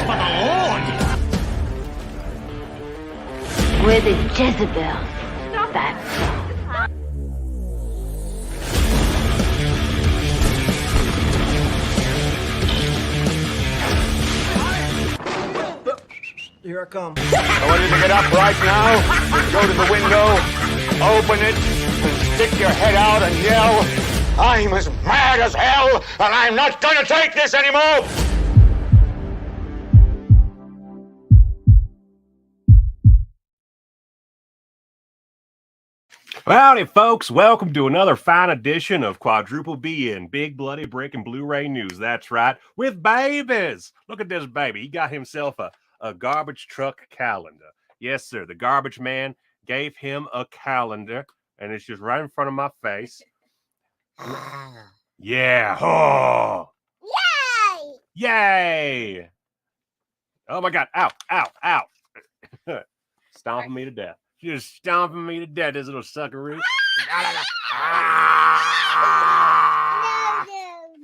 for the Lord! We're the Jezebels. That's so. Here I come. I want you to get up right now, go to the window, open it, and stick your head out and yell, I'm as mad as hell, and I'm not going to take this anymore! Howdy, folks. Welcome to another fine edition of Quadruple BN, Big Bloody Brick and Blu-ray News. That's right, with babies. Look at this baby. He got himself a garbage truck calendar. Yes, sir. The garbage man gave him a calendar, and it's just right in front of my face. Yeah. Oh. Yay! Yay! Oh, my God. Ow, ow, ow. Stomping me to death. Just stomping me to death, this little suckaroo.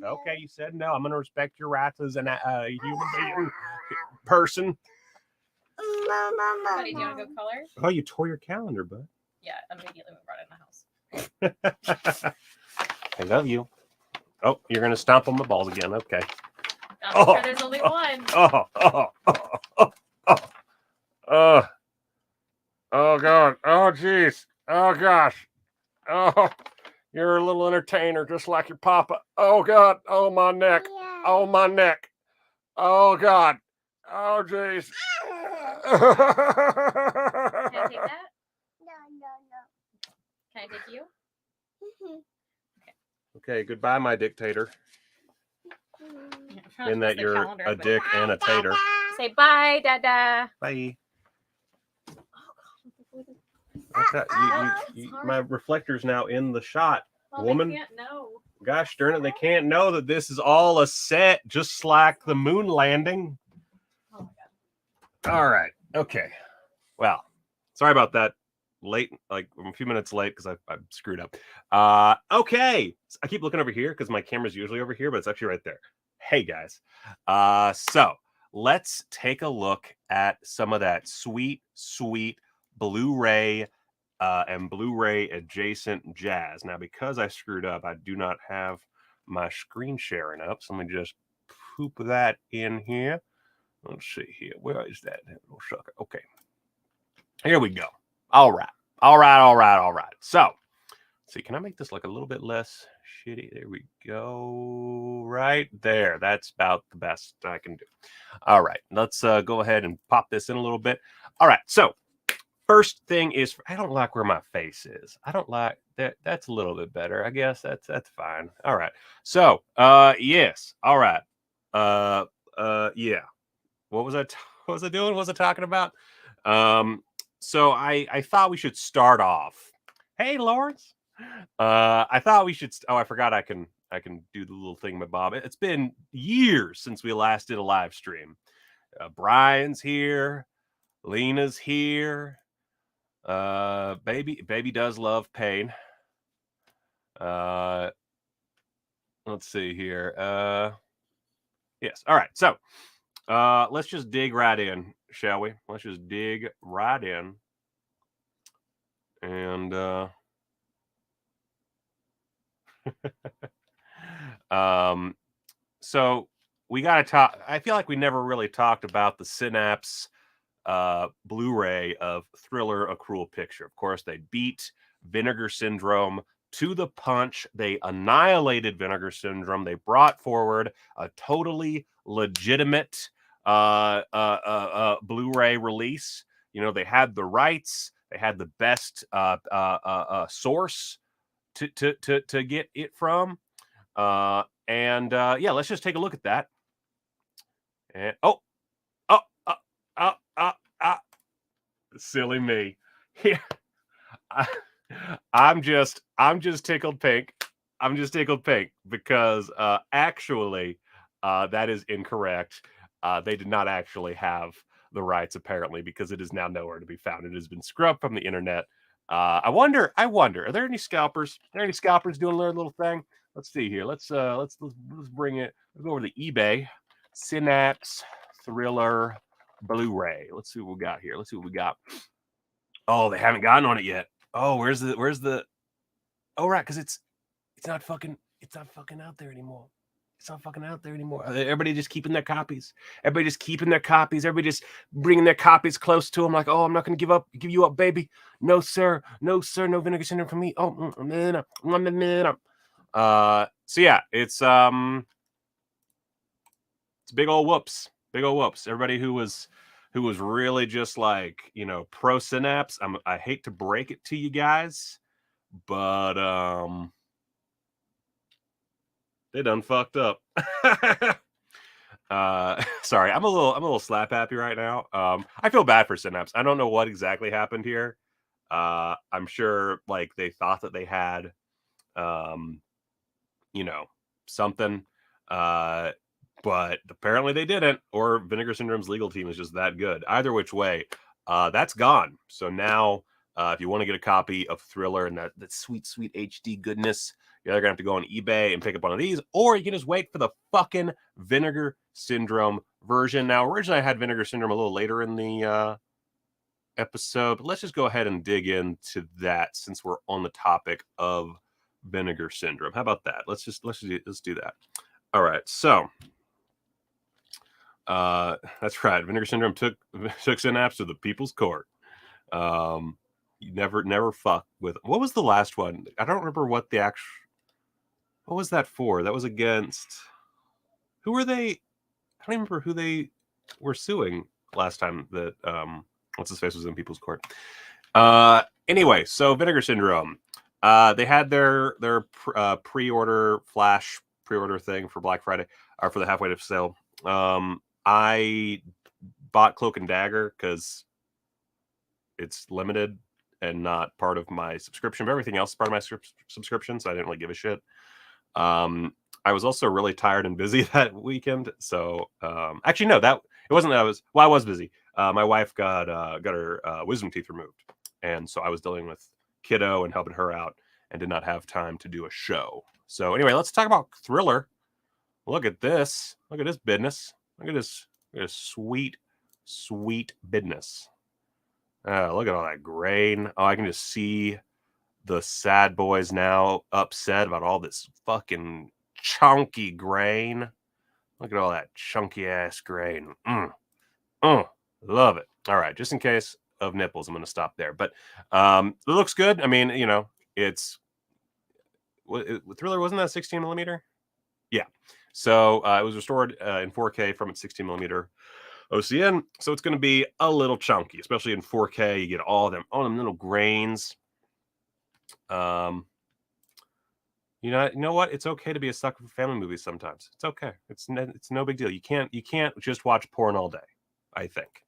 Okay, you said no. I'm going to respect your rights as a human being person. Buddy, do you want to go color? Oh, you tore your calendar, bud. Yeah, immediately we brought it in the house. I love you. Oh, you're going to stomp on my balls again. Okay. I'm sure there's only one. Oh, God. Oh, jeez. Oh, gosh. Oh, you're a little entertainer, just like your papa. Oh, God. Oh, my neck. Yeah. Oh, my neck. Oh, God. Oh, jeez. Can I take that? No. Can I take you? Okay, goodbye, my dictator. Yeah, I'm trying to In that put the you're calendar a up dick and a tater. Say bye, Dada. Bye. Oh, Okay, my reflector's now in the shot, well, woman. They can't know. Gosh darn it, they can't know that this is all a set, just like the moon landing. Oh my God. All right. Okay. Well, sorry about that. Late, like I'm a few minutes late because I screwed up. Okay. I keep looking over here because my camera's usually over here, but it's actually right there. Hey guys. So let's take a look at some of that sweet Blu-ray and Blu-ray adjacent jazz. Now, because I screwed up, I do not have my screen sharing up. So let me just poop that in here. Let's see here. Where is that little sucker? Okay. Here we go. All right. So, let's see, can I make this look a little bit less shitty? There we go. Right there. That's about the best I can do. All right. Let's go ahead and pop this in a little bit. All right. So, first thing is, I don't like where my face is. I don't like that. That's a little bit better. I guess that's fine. All right. So, yes. All right. Yeah. What was I doing? What was I talking about? So I thought we should start off. Hey, Lawrence. I thought we should. Oh, I forgot I can do the little thing with Bob. It's been years since we last did a live stream. Brian's here. Lena's here. Baby does love pain. Let's see here. Yes. All right. So, let's just dig right in, shall we? Let's just dig right in. And so we got to talk. I feel like we never really talked about the Synapse Blu-ray of Thriller: A Cruel Picture. Of course, they beat Vinegar Syndrome to the punch. They annihilated Vinegar Syndrome. They brought forward a totally legitimate Blu-ray release. You know, they had the rights. They had the best source to get it from. Yeah, let's just take a look at that. And silly me. Yeah. I'm just tickled pink. I'm just tickled pink because actually that is incorrect. They did not actually have the rights, apparently, because it is now nowhere to be found. It has been scrubbed from the internet. I wonder, are there any scalpers? Are there any scalpers doing their little thing? Let's see here. Let's bring it. Let's go over to eBay. Synapse Thriller Blu-ray. Let's see what we got here. Let's see what we got. Oh, they haven't gotten on it yet. Oh, where's the? Oh, right, because it's not fucking out there anymore. It's not fucking out there anymore. Everybody just keeping their copies. Everybody just keeping their copies. Everybody just bringing their copies close to them. Like, oh, I'm not gonna give you up, baby. No, sir. No, sir. No Vinegar Syndrome for me. Oh, man. So yeah, it's big old whoops. Big old whoops. Everybody who was really just like, pro Synapse. I hate to break it to you guys, but they done fucked up. Sorry, I'm a little slap happy right now. I feel bad for Synapse. I don't know what exactly happened here. I'm sure like they thought that they had something. But apparently they didn't, or Vinegar Syndrome's legal team is just that good. Either which way, that's gone. So now if you want to get a copy of Thriller and that sweet, sweet HD goodness, you're either going to have to go on eBay and pick up one of these, or you can just wait for the fucking Vinegar Syndrome version. Now, originally I had Vinegar Syndrome a little later in the episode, but let's just go ahead and dig into that since we're on the topic of Vinegar Syndrome. How about that? Let's do that. All right, so that's right. Vinegar Syndrome took Synapse to the People's Court. You never fuck with. What was the last one? I don't remember what was that for? That was against. Who were they? I don't even remember who they were suing last time that what's his face was in People's Court. Anyway, so Vinegar Syndrome. They had their pre-order flash pre-order thing for Black Friday or for the halfway to sale. I bought Cloak and Dagger because it's limited and not part of my subscription, but everything else is part of my subscription, so I didn't really give a shit. I was also really tired and busy that weekend, so actually no, it wasn't that I was busy. My wife got her wisdom teeth removed, and so I was dealing with kiddo and helping her out and did not have time to do a show. So anyway, let's talk about Thriller. Look at this. Look at this business. Look at this sweet, sweet business. Look at all that grain. Oh, I can just see the sad boys now upset about all this fucking chunky grain. Look at all that chunky ass grain. Love it. All right, just in case of nipples, I'm going to stop there. But it looks good. I mean, it's Thriller, wasn't that 16 millimeter? Yeah. So it was restored in 4K from its 16 millimeter OCN. So it's going to be a little chunky, especially in 4K. You get all them little grains. You know what? It's okay to be a sucker for family movies sometimes. It's okay. It's no big deal. You can't just watch porn all day, I think.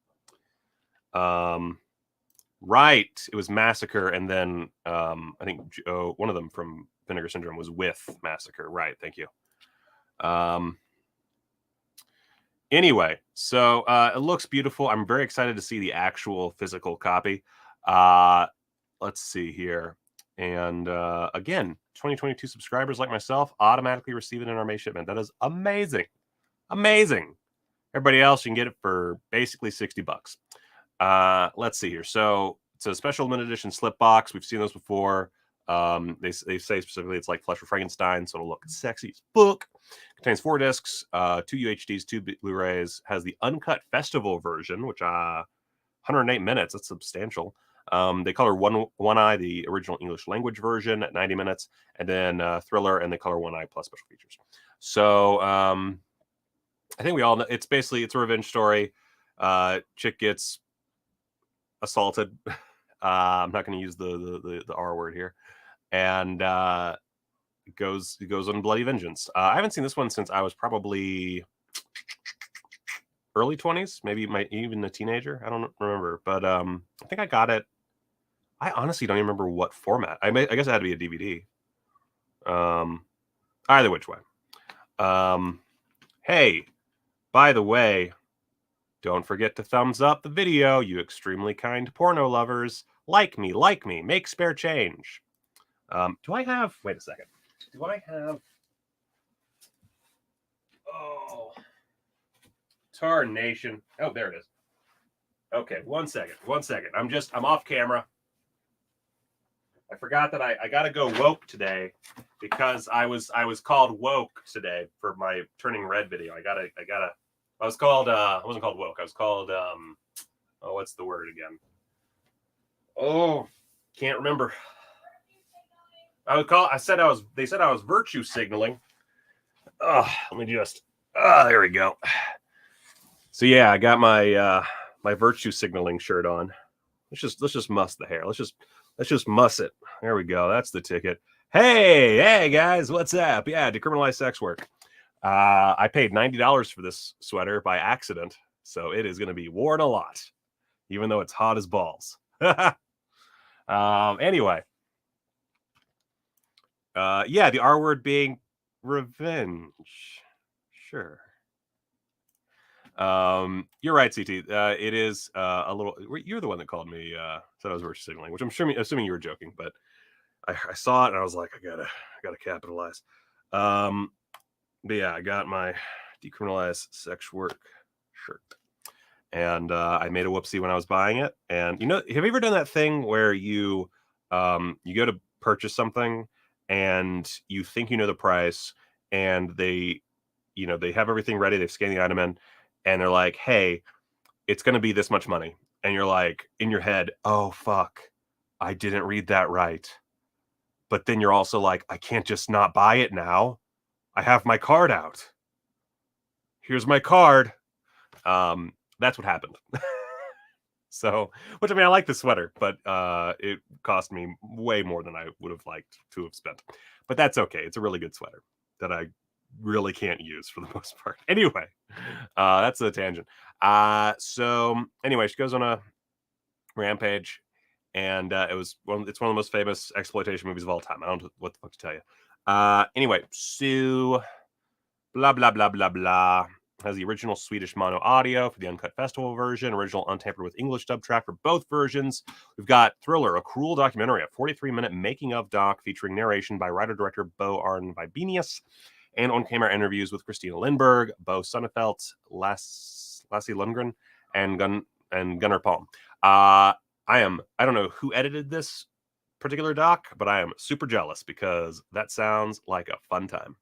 Right. It was Massacre, and then I think one of them from Vinegar Syndrome was with Massacre. Right. Thank you. Anyway, so it looks beautiful. I'm very excited to see the actual physical copy. Let's see here. And again, 2022 subscribers like myself automatically receive it in our May shipment. That is amazing. Amazing. Everybody else, you can get it for basically $60. Let's see here. So it's a special limited edition slip box. We've seen those before. They say specifically it's like Flesh of Frankenstein, so it'll look sexy as fuck. Contains 4 discs, 2 UHDs, 2 Blu-rays. Has the uncut festival version, which 108 minutes. That's substantial. They color one eye, the original English language version at 90 minutes, and then Thriller, and they color one eye plus special features. So I think we all know it's a revenge story. Chick gets assaulted. I'm not going to use the R word here, and goes on bloody vengeance. I haven't seen this one since I was probably early 20s, maybe even a teenager. I don't remember, but I think I got it. I honestly don't even remember what format. I guess it had to be a DVD. Either which way. Hey, by the way, don't forget to thumbs up the video, you extremely kind porno lovers. Like me, make spare change. Do I have, wait a second. Do I have, Tarnation. Oh, there it is. Okay, one second. I'm off camera. I forgot that I gotta go woke today because I was called woke today for my turning red video. I was called I wasn't called woke. I was called oh, what's the word again? Oh, can't remember. They said I was virtue signaling. Oh, let me just there we go. So yeah, I got my my virtue signaling shirt on. Let's just muss the hair. Let's just muss it. There we go. That's the ticket. Hey guys, what's up? Yeah, decriminalize sex work. I paid $90 for this sweater by accident, so it is going to be worn a lot, even though it's hot as balls. Anyway, yeah, the R word being revenge. Sure. You're right, CT. It is a little. You're the one that called me. Said I was virtue signaling, which I'm assuming you were joking, but I saw it and I was like, I gotta capitalize. But yeah, I got my decriminalize sex work shirt, and I made a whoopsie when I was buying it. And have you ever done that thing where you go to purchase something and you think you know the price, and they have everything ready, they've scanned the item in, and they're like, hey, it's going to be this much money. And you're like, in your head, oh, fuck, I didn't read that right. But then you're also like, I can't just not buy it now. I have my card out. Here's my card. That's what happened. So, which, I mean, I like the sweater, but it cost me way more than I would have liked to have spent. But that's okay. It's a really good sweater that I really can't use for the most part. Anyway, that's a tangent. So anyway, she goes on a rampage, and it's one of the most famous exploitation movies of all time. I don't know what the fuck to tell you. Anyway, so blah blah blah blah blah has the original Swedish mono audio for the uncut festival version, original untampered with English dub track for both versions. We've got Thriller, a cruel documentary, a 43-minute making of doc featuring narration by writer-director Bo Arden Vibenius, and on-camera interviews with Christina Lindberg, Bo Sonnefeld, Lassie Lundgren, and Gunnar Palm. I don't know who edited this particular doc, but I am super jealous because that sounds like a fun time.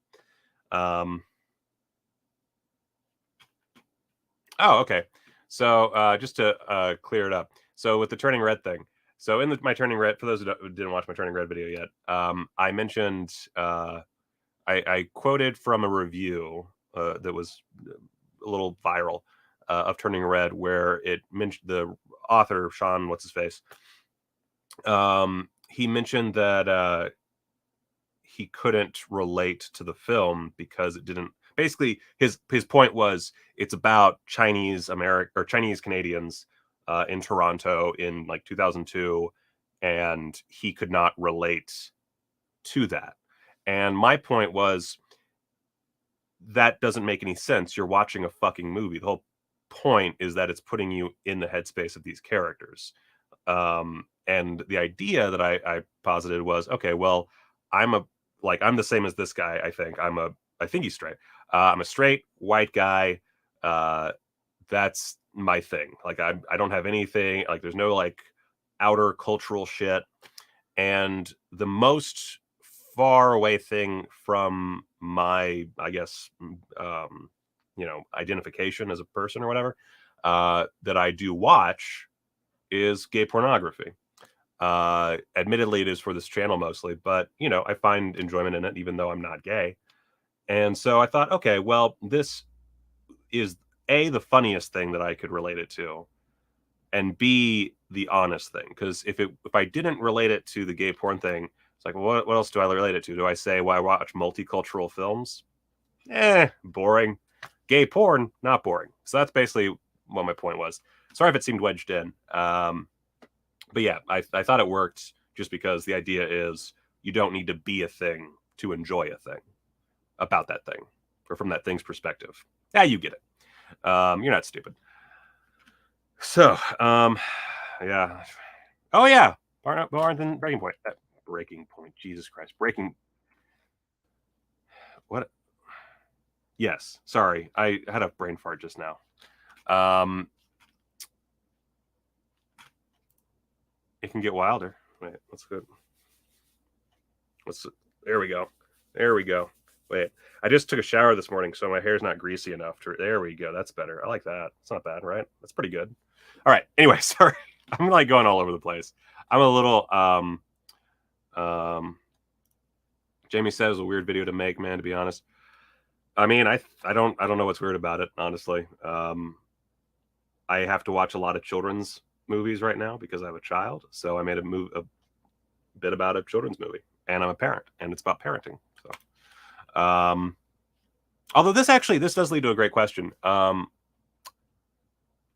Oh, okay. So just to clear it up. So with the turning red thing. So in my turning red, for those who didn't watch my turning red video yet, I mentioned... I quoted from a review that was a little viral of Turning Red, where it mentioned the author, Sean, what's his face. He mentioned that he couldn't relate to the film because it didn't. Basically, his point was it's about Chinese Canadians in Toronto in like 2002, and he could not relate to that. And my point was, that doesn't make any sense. You're watching a fucking movie. The whole point is that it's putting you in the headspace of these characters. And the idea that I posited was, okay, well, I'm the same as this guy. I think he's straight. I'm a straight white guy. That's my thing. Like, I don't have anything, like, there's no like outer cultural shit. And the most far away thing from my, I guess, identification as a person or whatever, that I do watch is gay pornography. Admittedly, it is for this channel mostly, but I find enjoyment in it, even though I'm not gay. And so I thought, okay, well, this is A, the funniest thing that I could relate it to, and B, the honest thing. Because if I didn't relate it to the gay porn thing, it's like, well, what else do I relate it to? Do I say, well, I watch multicultural films? Boring. Gay porn, not boring. So that's basically what my point was. Sorry if it seemed wedged in. But yeah, I thought it worked just because the idea is you don't need to be a thing to enjoy a thing about that thing, or from that thing's perspective. Yeah, you get it. You're not stupid. So, yeah. Oh, yeah. Barrington, Breaking Point. Breaking Point. Jesus Christ. What? Yes. Sorry. I had a brain fart just now. It can get wilder. Wait, what's good? There we go. There we go. Wait, I just took a shower this morning, so my hair's not greasy enough to. There we go. That's better. I like that. It's not bad, right? That's pretty good. All right. Anyway, sorry. I'm like going all over the place. I'm a little. Jamie said it was a weird video to make, man. To be honest, I mean, I don't know what's weird about it, honestly. I have to watch a lot of children's movies right now because I have a child, so I made a bit about a children's movie, and I'm a parent, and it's about parenting. So, although this does lead to a great question.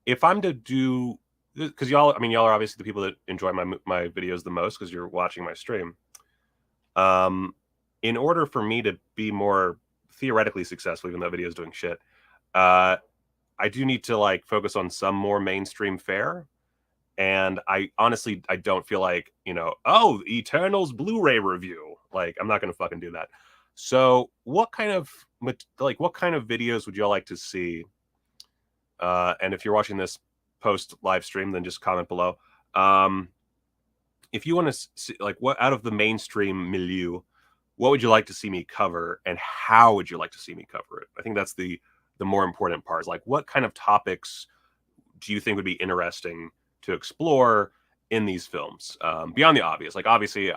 If I'm to do, because y'all are obviously the people that enjoy my videos the most because you're watching my stream. In order for me to be more theoretically successful, even though that video is doing shit, I do need to like focus on some more mainstream fare. And I honestly don't feel like, Eternals Blu-ray review. Like, I'm not going to fucking do that. So what kind of videos would y'all like to see? And if you're watching this post live stream, then just comment below. If you want to see, like, what out of the mainstream milieu, what would you like to see me cover, and how would you like to see me cover it? I think that's the more important part. Is like, what kind of topics do you think would be interesting to explore in these films, beyond the obvious? Like, obviously,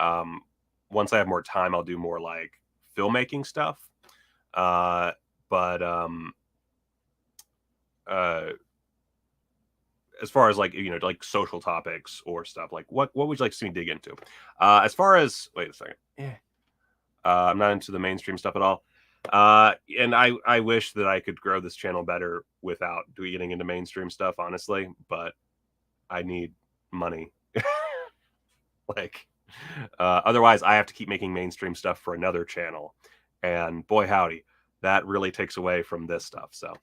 once I have more time, I'll do more like filmmaking stuff. But as far as like, like social topics or stuff, like what would you like to see me dig into? As far as, wait a second. I'm not into the mainstream stuff at all. And I wish that I could grow this channel better without getting into mainstream stuff, honestly, but I need money. Like, otherwise I have to keep making mainstream stuff for another channel, and boy howdy, that really takes away from this stuff. So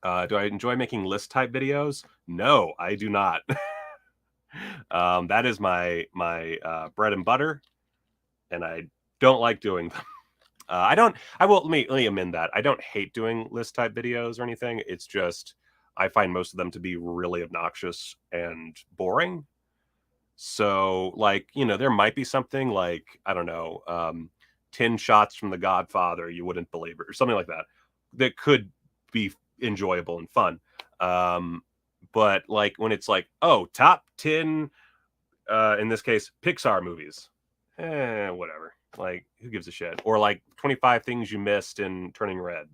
do I enjoy making list type videos? No, I do not. That is my bread and butter, and I don't like doing them. Let me amend that. I don't hate doing list type videos or anything. It's just I find most of them to be really obnoxious and boring. So, like, there might be something like, I don't know, 10 shots from The Godfather you wouldn't believe it, or something like that could be enjoyable and fun. But like when it's like, oh, top 10, in this case, Pixar movies, whatever. Like, who gives a shit? Or like 25 things you missed in Turning Red.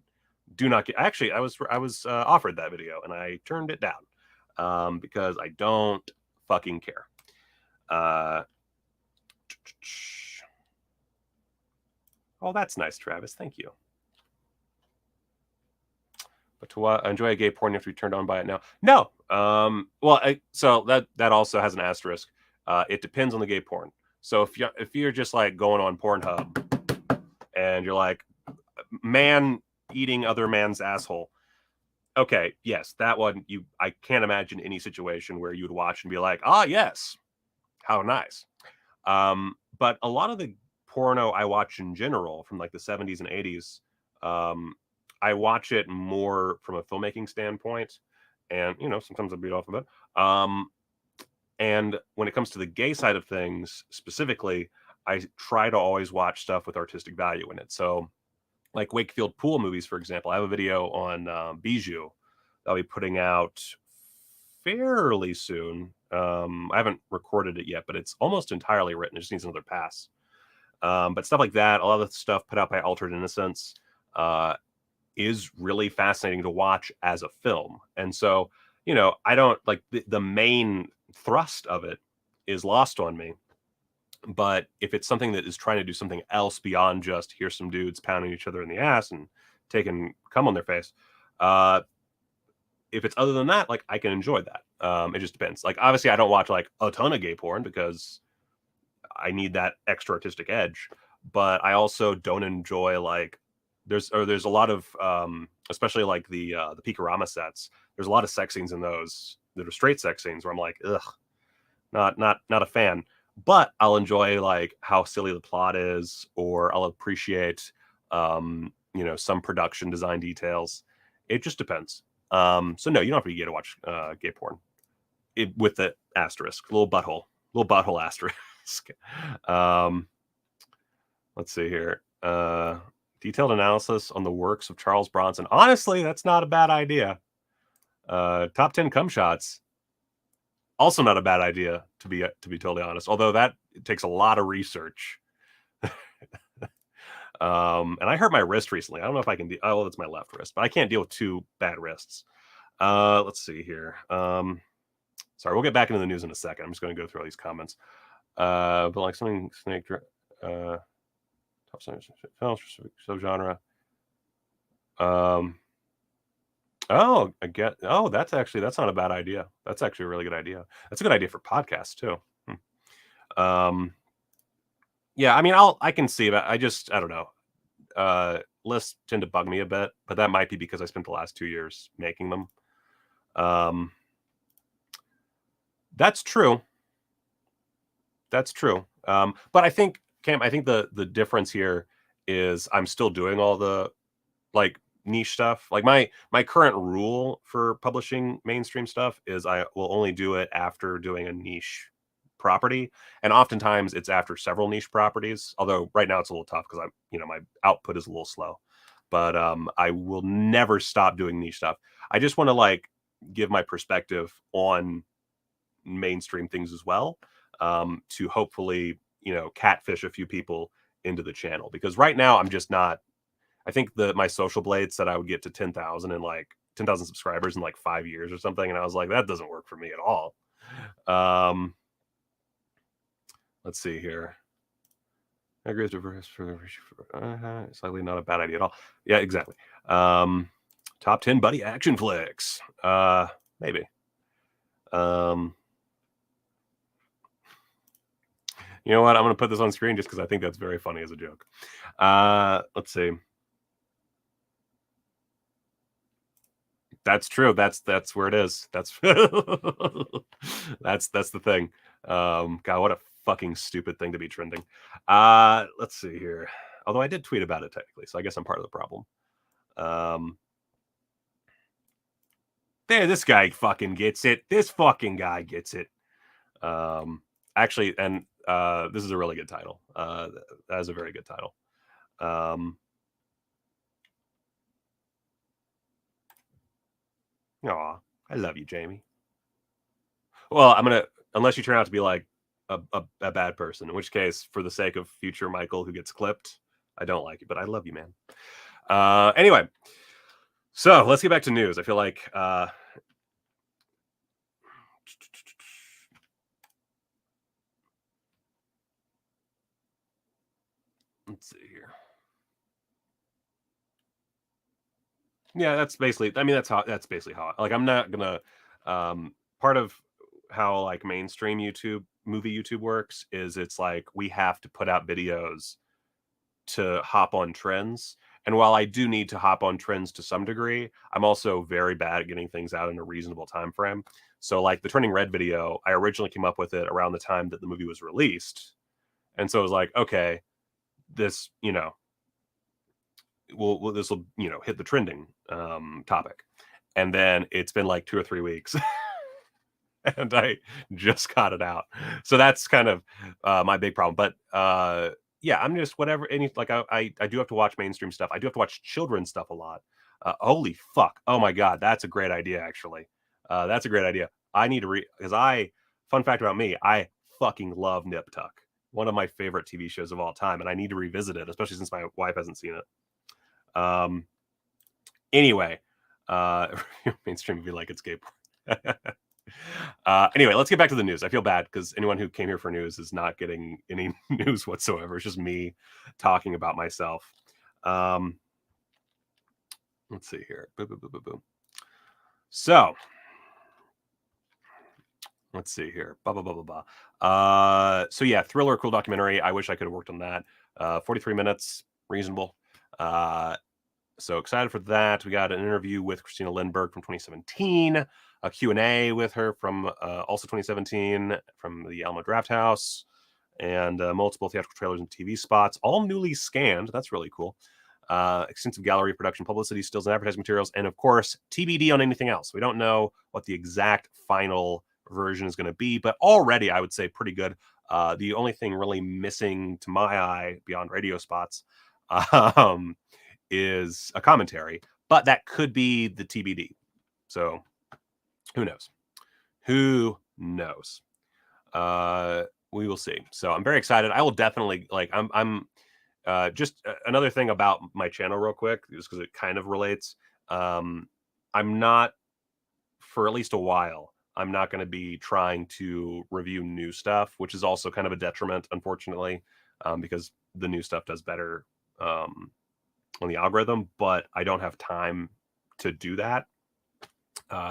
Do not get. Actually, I was offered that video and I turned it down because I don't fucking care. Oh, that's nice, Travis. Thank you. But to enjoy a gay porn, you have to be turned on by it now. No. So that also has an asterisk. It depends on the gay porn. So if you're just like going on Pornhub and you're like, man eating other man's asshole, okay, yes, that one I can't imagine any situation where you would watch and be like, ah, yes, how nice. But a lot of the porno I watch in general from like the 70s and 80s, I watch it more from a filmmaking standpoint, and sometimes I beat off of it. And when it comes to the gay side of things specifically, I try to always watch stuff with artistic value in it. So like Wakefield Pool movies, for example, I have a video on Bijou that I'll be putting out fairly soon. I haven't recorded it yet, but it's almost entirely written. It just needs another pass. But stuff like that, a lot of the stuff put out by Altered Innocence is really fascinating to watch as a film. And so, I don't like the main thrust of it is lost on me. But if it's something that is trying to do something else beyond just here's some dudes pounding each other in the ass and taking cum on their face, if it's other than that, like, I can enjoy that. It just depends. Like, obviously I don't watch like a ton of gay porn because I need that extra artistic edge, but I also don't enjoy like there's a lot of especially like the Peakorama sets. There's a lot of sex scenes in those that are straight sex scenes where I'm like, ugh, not a fan. But I'll enjoy like how silly the plot is, or I'll appreciate some production design details. It just depends. So no, you don't have to be gay to watch gay porn. With the asterisk, little butthole asterisk. Let's see here. Detailed analysis on the works of Charles Bronson. Honestly, that's not a bad idea. Top 10 cum shots. Also not a bad idea, to be totally honest. Although that takes a lot of research. And I hurt my wrist recently. I don't know if I can. Oh, that's my left wrist, but I can't deal with two bad wrists. Let's see here. Sorry, we'll get back into the news in a second. I'm just going to go through all these comments. But like something snake. Top films subgenre. Oh, I get. Oh, that's not a bad idea. That's actually a really good idea. That's a good idea for podcasts too. Yeah, I mean, I can see that. I don't know. Lists tend to bug me a bit, but that might be because I spent the last 2 years making them. That's true. That's true. But I think, Cam, the difference here is I'm still doing all the like niche stuff. Like my current rule for publishing mainstream stuff is I will only do it after doing a niche property, and oftentimes it's after several niche properties. Although right now it's a little tough because my output is a little slow. But I will never stop doing niche stuff. I just want to like give my perspective on mainstream things as well, to hopefully catfish a few people into the channel, because right now I'm just not. I think my social blade said I would get to 10,000 and like 10,000 subscribers in like 5 years or something, and I was like, that doesn't work for me at all. Let's see here. I agree with slightly not a bad idea at all. Yeah, exactly. Top 10 buddy action flicks. Maybe. You know what? I'm going to put this on screen just because I think that's very funny as a joke. Let's see. That's true. That's where it is. That's that's the thing. God, what a fucking stupid thing to be trending. Let's see here. Although I did tweet about it technically, so I guess I'm part of the problem. There, this guy fucking gets it. This fucking guy gets it. Actually, and this is a really good title. That is a very good title. Aw, I love you, Jamie. Well, I'm gonna, unless you turn out to be like a bad person, in which case, for the sake of future Michael who gets clipped, I don't like you, but I love you, man. Anyway, so let's get back to news. I feel like let's see here. Yeah, that's basically. I mean, that's basically how. Like, I'm not gonna. Part of how like mainstream movie YouTube works is it's like we have to put out videos to hop on trends. And while I do need to hop on trends to some degree, I'm also very bad at getting things out in a reasonable time frame. So like the Turning Red video, I originally came up with it around the time that the movie was released. And so it was like, okay, this, this will, hit the trending topic. And then it's been like 2 or 3 weeks. And I just got it out. So that's kind of my big problem. But yeah, I'm just whatever. I do have to watch mainstream stuff. I do have to watch children's stuff a lot. Holy fuck. Oh my God. That's a great idea, actually. That's a great idea. I need to because fun fact about me, I fucking love Nip Tuck. One of my favorite TV shows of all time. And I need to revisit it, especially since my wife hasn't seen it. Anyway, mainstream would be like it's gay porn. Anyway, let's get back to the news. I feel bad because anyone who came here for news is not getting any news whatsoever. It's just me talking about myself. Let's see here. So let's see here. So yeah, thriller, cool documentary. I wish I could have worked on that. 43 minutes, reasonable. So excited for that. We got an interview with Christina Lindbergh from 2017, a Q&A with her from also 2017 from the Alamo Drafthouse, and multiple theatrical trailers and TV spots, all newly scanned. That's really cool. extensive gallery production, publicity, stills, and advertising materials, and of course, TBD on anything else. We don't know what the exact final version is going to be, but already I would say pretty good. The only thing really missing to my eye beyond radio spots is a commentary, but that could be the TBD. So who knows? Who knows? We will see. So I'm very excited. I will definitely I'm just another thing about my channel real quick, just because it kind of relates. I'm not, for at least a while, I'm not going to be trying to review new stuff, which is also kind of a detriment, unfortunately, because the new stuff does better on the algorithm, but I don't have time to do that.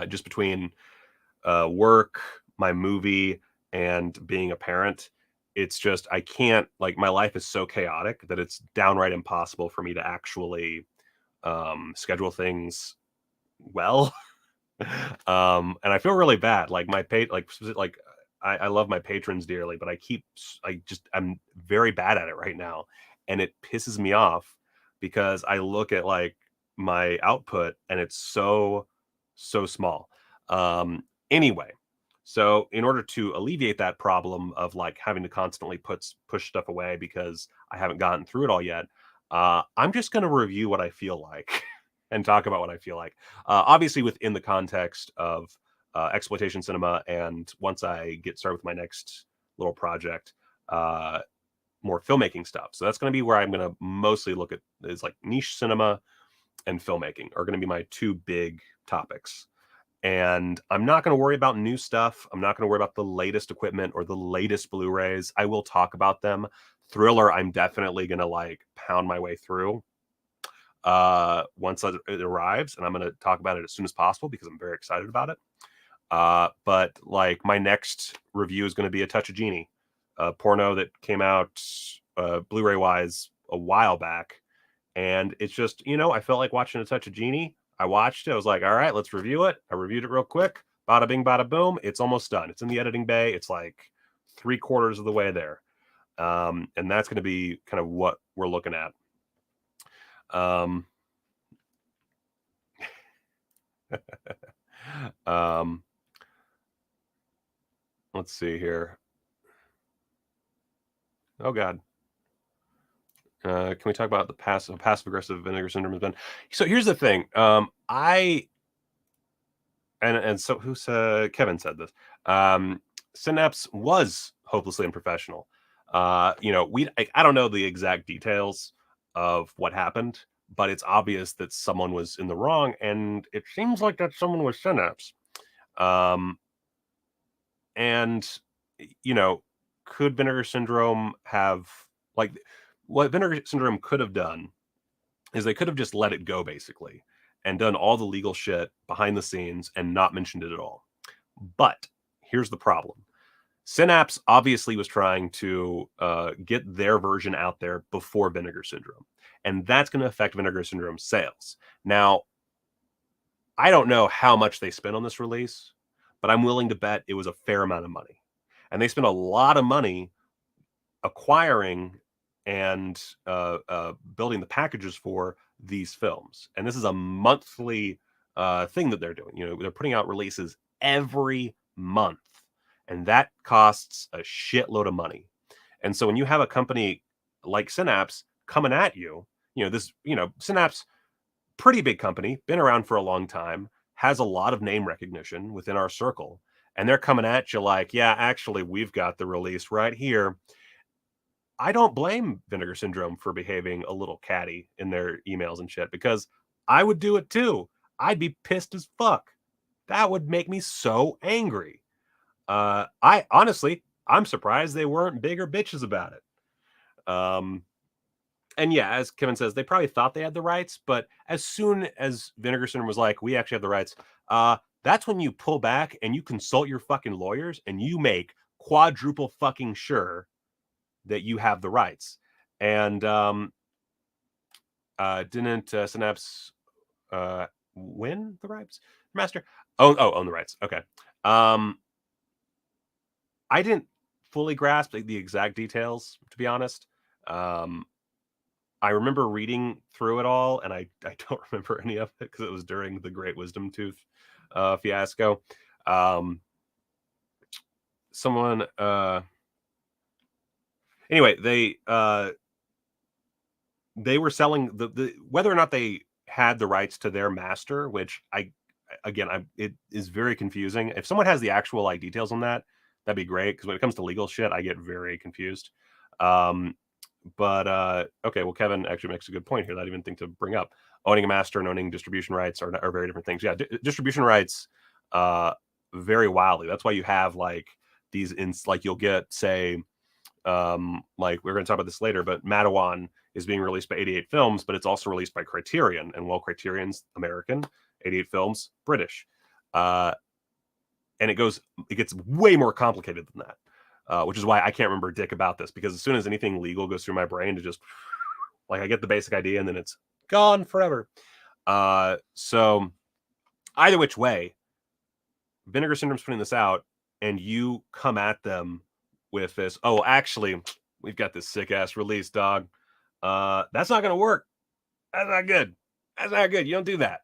Just between work, my movie, and being a parent, it's just, I can't, like, my life is so chaotic that it's downright impossible for me to actually schedule things well. And I feel really bad. Like I love my patrons dearly, but I'm very bad at it right now, and it pisses me off because I look at like my output and it's so small. Anyway, so in order to alleviate that problem of like having to constantly push stuff away because I haven't gotten through it all yet, I'm just going to review what I feel like and talk about what I feel like. Obviously within the context of exploitation cinema, and once I get started with my next little project, more filmmaking stuff. So that's going to be where I'm going to mostly look at, is like niche cinema and filmmaking are going to be my two big topics. And I'm not going to worry about new stuff. I'm not going to worry about the latest equipment or the latest Blu-rays. I will talk about them. Thriller, I'm definitely going to like pound my way through once it arrives, and I'm going to talk about it as soon as possible because I'm very excited about it. But like my next review is going to be A Touch of Genie, a porno that came out Blu-ray wise a while back, and it's just, I felt like watching A Touch of Genie. I watched it. I was like, all right, let's review it. I reviewed it real quick. Bada bing, bada boom. It's almost done. It's in the editing bay. It's like 3/4 of the way there. And that's going to be kind of what we're looking at. Let's see here. Oh God. Can we talk about the passive aggressive Vinegar Syndrome has been? So here's the thing. So who said, Kevin said this. Synapse was hopelessly unprofessional. I don't know the exact details of what happened, but it's obvious that someone was in the wrong, and it seems like that someone was Synapse. And could Vinegar Syndrome have, like, what Vinegar Syndrome could have done is they could have just let it go basically and done all the legal shit behind the scenes and not mentioned it at all. But here's the problem. Synapse obviously was trying to get their version out there before Vinegar Syndrome, and that's going to affect Vinegar Syndrome's sales. Now, I don't know how much they spent on this release, but I'm willing to bet it was a fair amount of money. And they spent a lot of money acquiring and building the packages for these films. And this is a monthly thing that they're doing. They're putting out releases every month, and that costs a shitload of money. And so when you have a company like Synapse coming at you, Synapse, pretty big company, been around for a long time, has a lot of name recognition within our circle, and they're coming at you like, yeah, actually, we've got the release right here. I don't blame Vinegar Syndrome for behaving a little catty in their emails and shit, because I would do it too. I'd be pissed as fuck. That would make me so angry. I'm surprised they weren't bigger bitches about it. And yeah, as Kevin says, they probably thought they had the rights, but as soon as Vinegar Syndrome was like, we actually have the rights, that's when you pull back and you consult your fucking lawyers and you make quadruple fucking sure that you have the rights. And didn't Synapse win the rights? Master? Own the rights. Okay. I didn't fully grasp the exact details, to be honest. I remember reading through it all, and I don't remember any of it because it was during the Great Wisdom Tooth fiasco. Someone anyway, they were selling the whether or not they had the rights to their master, which it is very confusing. If someone has the actual like details on that, that'd be great, because when it comes to legal shit, I get very confused. But okay, well, Kevin actually makes a good point here that I didn't even think to bring up. Owning a master and owning distribution rights are very different things. Yeah, distribution rights vary wildly. That's why you have like these like you'll get, say, like we're going to talk about this later, but Madawan is being released by 88 Films, but it's also released by Criterion, and while Criterion's American, 88 Films British, and it gets way more complicated than that. Which is why I can't remember dick about this, because as soon as anything legal goes through my brain, to just like I get the basic idea and then it's gone forever. So either which way, Vinegar Syndrome's putting this out, and you come at them with this, oh, actually, we've got this sick ass release, dog. That's not gonna work. That's not good. That's not good. You don't do that.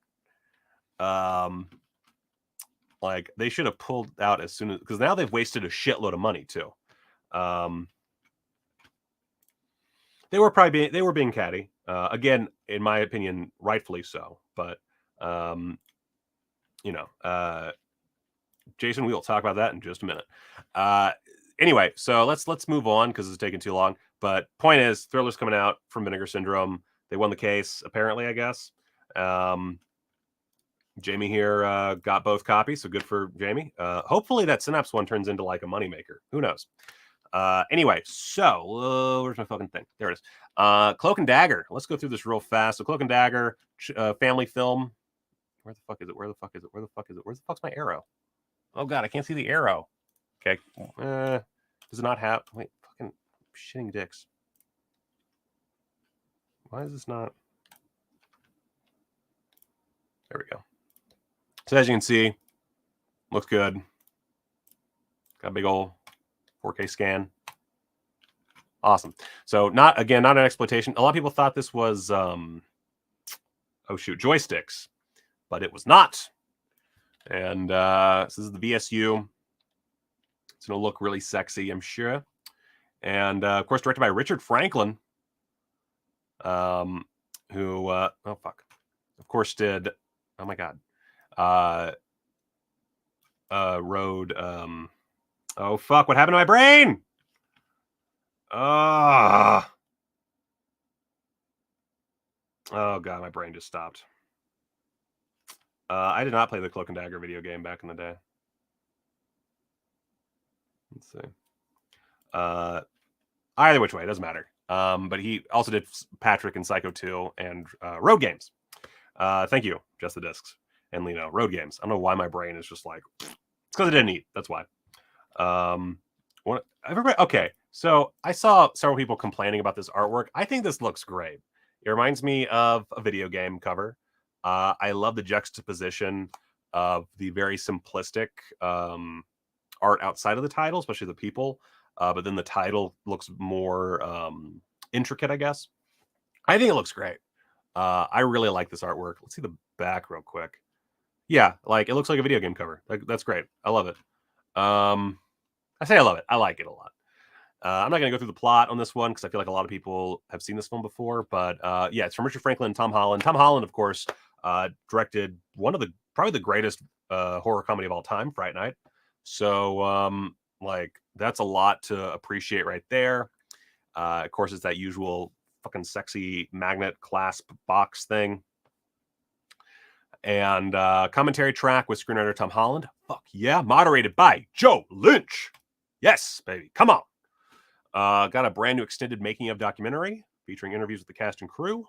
Like they should have pulled out as soon as, because now they've wasted a shitload of money too. They were being catty. Again, in my opinion, rightfully so. But Jason, we will talk about that in just a minute. Anyway, so let's move on because it's taking too long. But point is, Thriller's coming out from Vinegar Syndrome. They won the case, apparently, I guess. Jamie here got both copies, so good for Jamie. Hopefully that Synapse one turns into like a moneymaker. Who knows? Anyway, so where's my fucking thing? There it is. Cloak and Dagger. Let's go through this real fast. So Cloak and Dagger, family film. Where the fuck is it? Where the fuck is it? Where the fuck is it? Where the fuck's my arrow? Oh god, I can't see the arrow. Okay. Does it not have? Wait, fucking shitting dicks. Why is this not? There we go. So as you can see, looks good. Got a big old 4K scan. Awesome. So not an exploitation. A lot of people thought this was joysticks, but it was not. And this is the VSU. It's gonna look really sexy, I'm sure. And of course, directed by Richard Franklin, who of course did. Oh my god. Road. Oh fuck! What happened to my brain? Oh god, my brain just stopped. I did not play the Cloak and Dagger video game back in the day. Let's see. Either which way, it doesn't matter. But he also did Patrick and Psycho 2 and Road Games. Thank you, Just the Discs and Lino. Road Games. I don't know why my brain is just like, it's because I didn't eat. That's why. Everybody. Okay, so I saw several people complaining about this artwork. I think this looks great. It reminds me of a video game cover. I love the juxtaposition of the very simplistic art outside of the title, especially the people. But then the title looks more intricate, I guess. I think it looks great. I really like this artwork. Let's see the back real quick. Yeah, like it looks like a video game cover. That's great. I love it. I say I love it. I like it a lot. I'm not going to go through the plot on this one because I feel like a lot of people have seen this film before. But yeah, it's from Richard Franklin and Tom Holland. Tom Holland, of course, directed probably the greatest horror comedy of all time, Fright Night. So like that's a lot to appreciate right there. Of course, it's that usual fucking sexy magnet clasp box thing. And commentary track with screenwriter Tom Holland. Fuck yeah. Moderated by Joe Lynch. Yes, baby. Come on. Got a brand new extended making of documentary featuring interviews with the cast and crew.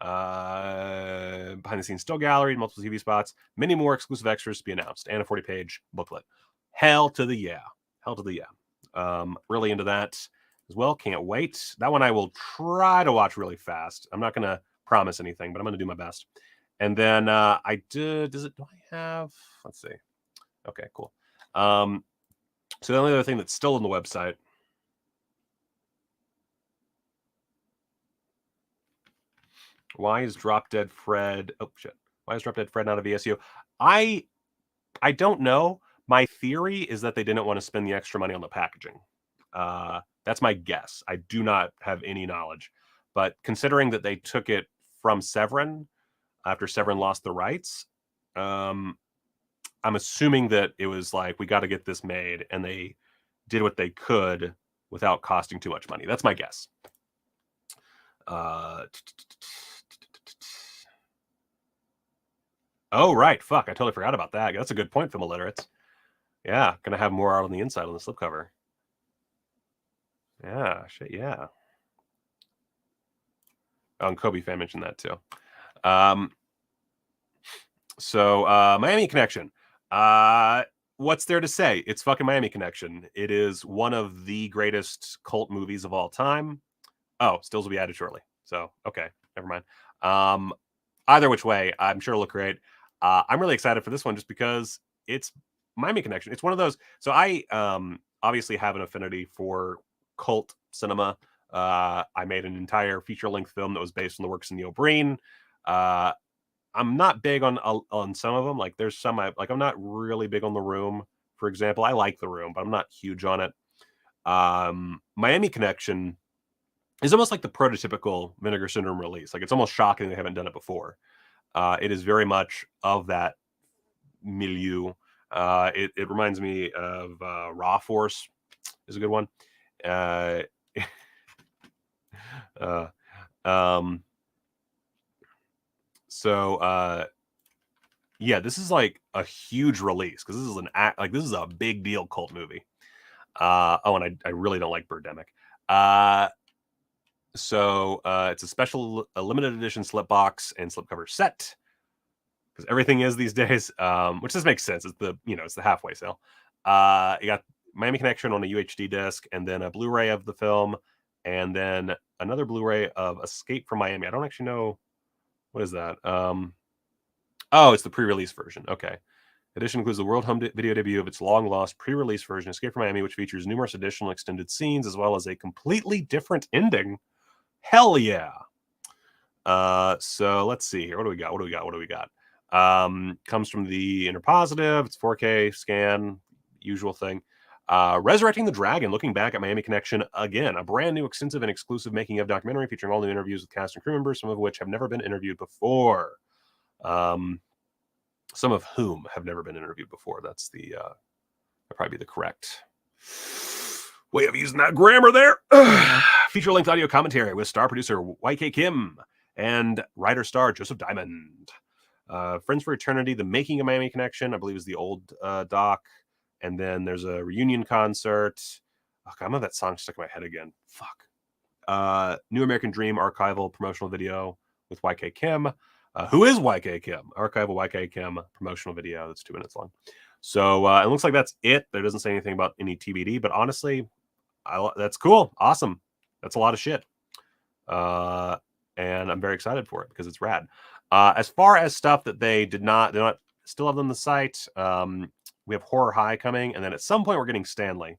Behind the scenes still gallery, multiple TV spots, many more exclusive extras to be announced, and a 40-page booklet. Hell to the yeah. Hell to the yeah. Really into that as well. Can't wait. That one I will try to watch really fast. I'm not going to promise anything, but I'm going to do my best. And then do I have, let's see. Okay, cool. So the only other thing that's still on the website Why is Drop Dead Fred? Oh shit! Why is Drop Dead Fred not a VSU? I don't know. My theory is that they didn't want to spend the extra money on the packaging. That's my guess. I do not have any knowledge, but considering that they took it from Severin after Severin lost the rights, I'm assuming that it was like, we got to get this made, and they did what they could without costing too much money. That's my guess. Oh, right. Fuck, I totally forgot about that. That's a good point, film illiterates. Yeah, gonna have more art on the inside on the slipcover. Yeah, shit, yeah. Oh, and Kobe fan mentioned that too. So Miami Connection. What's there to say? It's fucking Miami Connection. It is one of the greatest cult movies of all time. Oh, stills will be added shortly. So, okay, never mind. Either which way, I'm sure it'll look great. I'm really excited for this one just because it's Miami Connection. It's one of those. So I obviously have an affinity for cult cinema. I made an entire feature-length film that was based on the works of Neil Breen. I'm not big on some of them. Like there's some I'm not really big on The Room, for example. I like The Room, but I'm not huge on it. Miami Connection is almost like the prototypical Vinegar Syndrome release. Like it's almost shocking they haven't done it before. It is very much of that milieu. It reminds me of Raw Force is a good one. Yeah, this is like a huge release because this is this is a big deal cult movie. And I really don't like Birdemic. So it's a special limited edition slip box and slipcover set because everything is these days, which just makes sense. It's it's the halfway sale. You got Miami Connection on a UHD disc, and then a Blu-ray of the film, and then another Blu-ray of Escape from Miami. I don't actually know what is that. Oh, it's the pre-release version. Okay. Edition includes the world home video debut of its long-lost pre-release version, Escape from Miami, which features numerous additional extended scenes as well as a completely different ending. Hell yeah. So let's see here. What do we got? Comes from the Interpositive. It's 4K scan, usual thing. Resurrecting the Dragon, looking back at Miami Connection again. A brand new, extensive, and exclusive making of documentary featuring all new interviews with cast and crew members, some of which have never been interviewed before. Some of whom have never been interviewed before. That's that'd probably be the correct way of using that grammar there. Feature-length audio commentary with star producer YK Kim and writer-star Joseph Diamond. Friends for Eternity, the making of Miami Connection, I believe is the old doc. And then there's a reunion concert. Oh, God, I'm gonna have that song stuck in my head again. Fuck. New American Dream archival promotional video with YK Kim. Who is YK Kim? Archival YK Kim promotional video that's 2 minutes long. So it looks like that's it. There doesn't say anything about any TBD, but honestly, that's cool. Awesome. That's a lot of shit. And I'm very excited for it because it's rad. As far as stuff that they're not still have on the site, we have Horror High coming, and then at some point we're getting Stanley.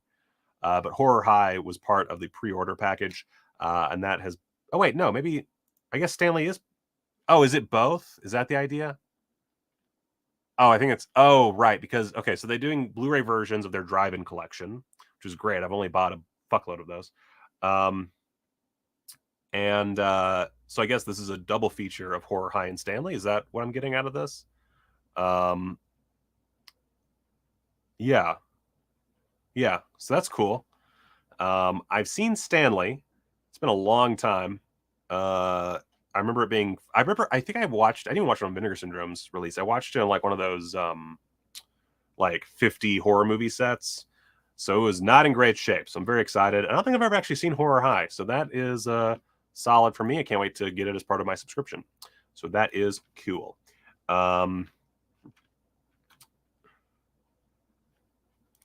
But Horror High was part of the pre-order package, and that has... Oh, wait, no, maybe... I guess Stanley is... Oh, is it both? Is that the idea? Oh, I think it's... Oh, right, because... Okay, so they're doing Blu-ray versions of their drive-in collection, which is great. I've only bought a fuckload of those. So I guess this is a double feature of Horror High and Stanley. Is that what I'm getting out of this? Yeah. Yeah, so that's cool. I've seen Stanley. It's been a long time. I remember it being... I think I didn't even watch it on Vinegar Syndrome's release. I watched it on like one of those like 50 horror movie sets. So it was not in great shape. So I'm very excited. I don't think I've ever actually seen Horror High. So that is solid for me. I can't wait to get it as part of my subscription. So that is cool.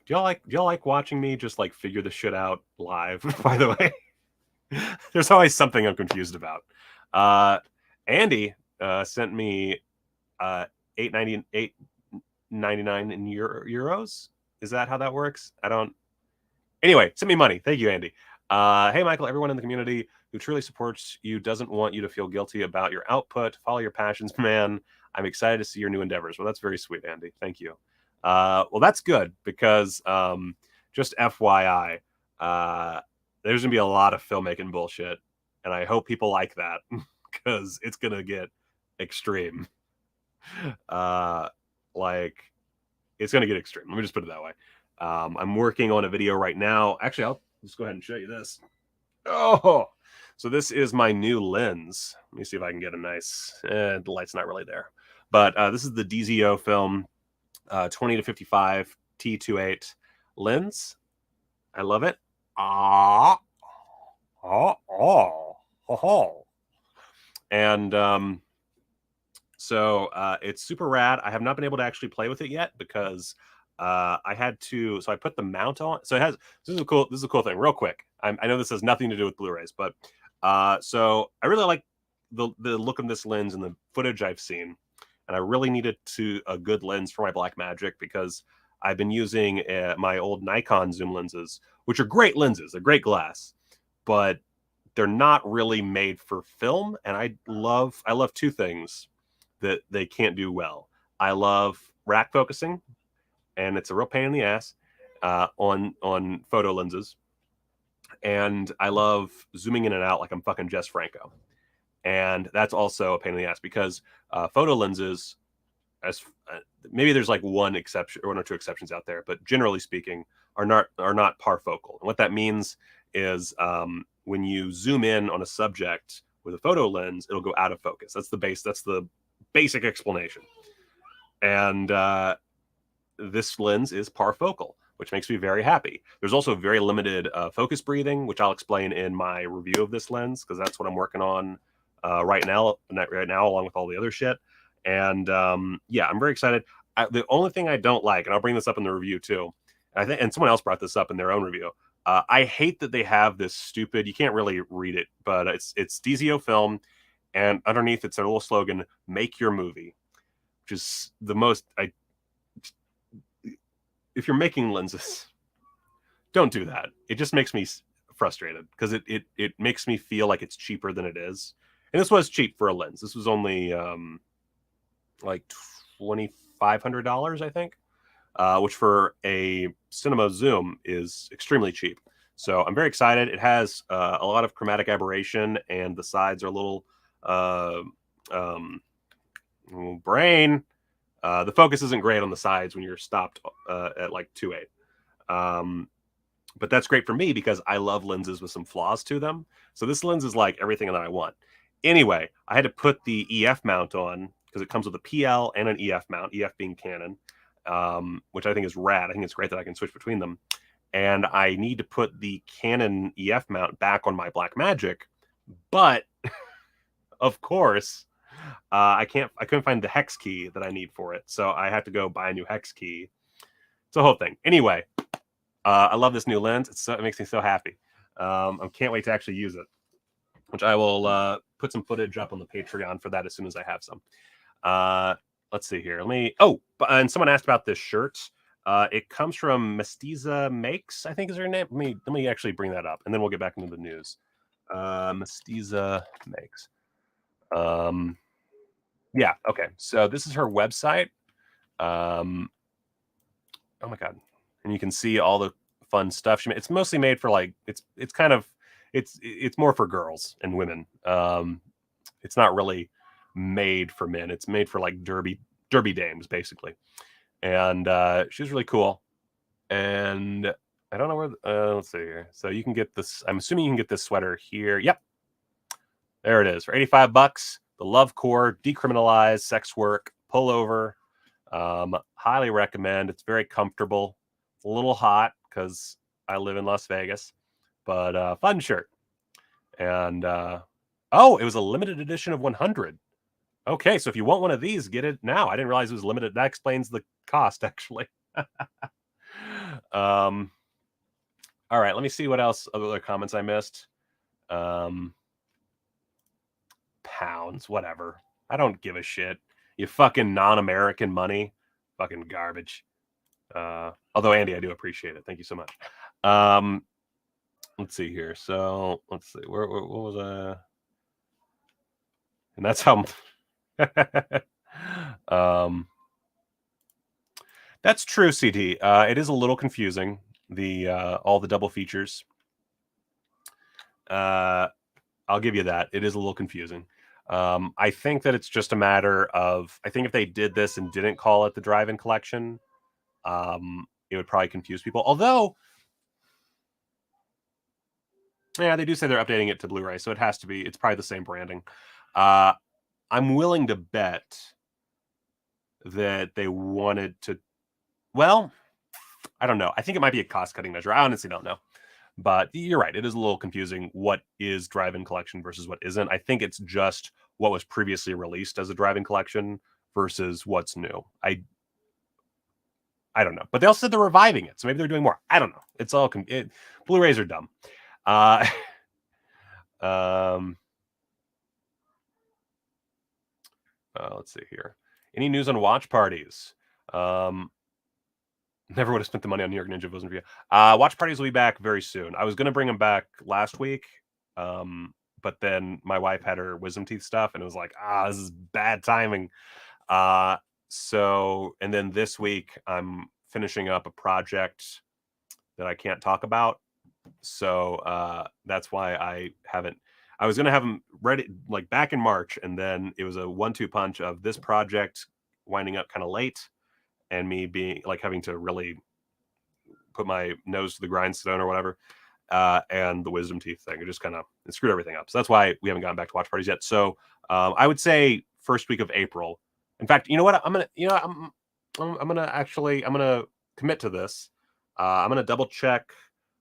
Do y'all like watching me just like figure the shit out live, by the way? There's always something I'm confused about. Andy sent me $8.99 in euros. Is that how that works? I don't... Anyway, send me money. Thank you, Andy. Hey, Michael, everyone in the community who truly supports you, doesn't want you to feel guilty about your output. Follow your passions, man. I'm excited to see your new endeavors. Well, that's very sweet, Andy. Thank you. Well, that's good because just FYI, there's gonna be a lot of filmmaking bullshit, and I hope people like that because it's gonna get extreme. Like it's gonna get extreme. Let me just put it that way. I'm working on a video right now. Actually, I'll just go ahead and show you this. Oh, so this is my new lens. Let me see if I can get a nice. The light's not really there, but this is the DZO film 20 to 55 T28 lens. I love it. And so it's super rad. I have not been able to actually play with it yet because I had to. So I put the mount on. So it has. This is a cool thing. Real quick. I know this has nothing to do with Blu-rays, but so I really like the look of this lens and the footage I've seen, and I really needed a good lens for my Blackmagic because I've been using my old Nikon zoom lenses, which are great lenses. They're great glass, but they're not really made for film. And I love two things that they can't do well. I love rack focusing, and it's a real pain in the ass on photo lenses. And I love zooming in and out like I'm fucking Jess Franco. And that's also a pain in the ass because photo lenses, maybe there's like one or two exceptions out there, but generally speaking, are not parfocal. And what that means is when you zoom in on a subject with a photo lens, it'll go out of focus. That's the basic explanation. And this lens is parfocal, which makes me very happy. There's also very limited focus breathing, which I'll explain in my review of this lens because that's what I'm working on right now, along with all the other shit. And yeah, I'm very excited. The only thing I don't like, and I'll bring this up in the review too, and someone else brought this up in their own review. I hate that they have this stupid. You can't really read it, but it's DZO Film, and underneath it's a little slogan: "Make your movie," which is the most. If you're making lenses, don't do that. It just makes me frustrated because it makes me feel like it's cheaper than it is. And this was cheap for a lens. This was only like $2,500, I think, which for a cinema zoom is extremely cheap. So I'm very excited. It has a lot of chromatic aberration, and the sides are a little brain. The focus isn't great on the sides when you're stopped at like 2.8. But that's great for me because I love lenses with some flaws to them. So this lens is like everything that I want. Anyway, I had to put the EF mount on because it comes with a PL and an EF mount, EF being Canon, which I think is rad. I think it's great that I can switch between them. And I need to put the Canon EF mount back on my Blackmagic. But, of course, I couldn't find the hex key that I need for it. So I have to go buy a new hex key. It's a whole thing. Anyway, I love this new lens. It makes me so happy. I can't wait to actually use it, which I will put some footage up on the Patreon for that as soon as I have some. Let's see here. And someone asked about this shirt. It comes from Mestiza Makes, I think is her name. Let me actually bring that up, and then we'll get back into the news. Mestiza Makes. Yeah, okay. So this is her website. Oh my god. And you can see all the fun stuff she made. It's mostly made for like it's more for girls and women. It's not really made for men. It's made for like derby dames basically. And she's really cool. And I don't know where let's see here. So you can get this, I'm assuming you can get this sweater here. Yep. There it is for $85. The Love Core Decriminalized Sex Work Pullover. Highly recommend. It's very comfortable. It's a little hot because I live in Las Vegas, but fun shirt. And it was a limited edition of 100. Okay, so if you want one of these, get it now. I didn't realize it was limited. That explains the cost, actually. All right, let me see what else, other comments I missed. Pounds, whatever. I don't give a shit. You fucking non-American money. Fucking garbage. Although, Andy, I do appreciate it. Thank you so much. let's see here. So let's see. What was and that's how. That's true, CD. It is a little confusing. The all the double features. I'll give you that. It is a little confusing. I think that it's just a matter of. I think if they did this and didn't call it the Drive-In Collection, it would probably confuse people. Although, yeah, they do say they're updating it to Blu-ray, so it has to be. It's probably the same branding. I'm willing to bet that they wanted to. Well, I don't know. I think it might be a cost-cutting measure. I honestly don't know. But you're right. It is a little confusing what is Drive-In Collection versus what isn't. I think it's just what was previously released as a Drive-In Collection versus what's new. I don't know. But they also said they're reviving it, so maybe they're doing more. I don't know. It's all... Blu-rays are dumb. Let's see here. Any news on watch parties? Never would have spent the money on New York Ninja if it wasn't for you. Watch parties will be back very soon. I was going to bring them back last week, but then my wife had her wisdom teeth stuff, and it was like, this is bad timing. So, and then this week, I'm finishing up a project that I can't talk about. So that's why I haven't. I was going to have them ready like back in March, and then it was a 1-2 punch of this project winding up kind of late, and me being like having to really put my nose to the grindstone or whatever, and the wisdom teeth thing. It just kind of screwed everything up. So that's why we haven't gotten back to watch parties yet. So I would say first week of April. In fact, you know what? I'm gonna commit to this. I'm gonna double check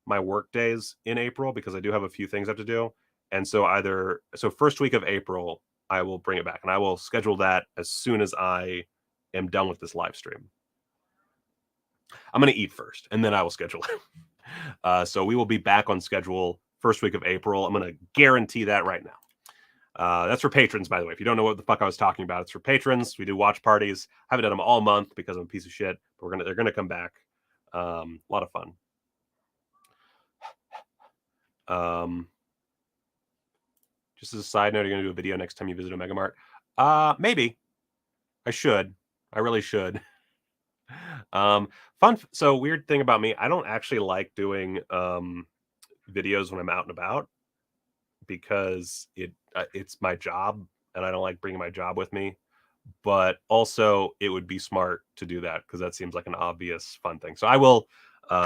my work days in April because I do have a few things I have to do. And so first week of April, I will bring it back, and I will schedule that as soon as I am done with this live stream. I'm going to eat first, and then I will schedule it. So we will be back on schedule first week of April. I'm going to guarantee that right now. That's for patrons, by the way. If you don't know what the fuck I was talking about, it's for patrons. We do watch parties. I haven't done them all month because I'm a piece of shit, but they're gonna come back. A lot of fun. Just as a side note, are you going to do a video next time you visit a Mega Mart? Maybe. I should. I really should. Fun. So weird thing about me, I don't actually like doing videos when I'm out and about because it's my job, and I don't like bringing my job with me. But also, it would be smart to do that because that seems like an obvious fun thing. So I will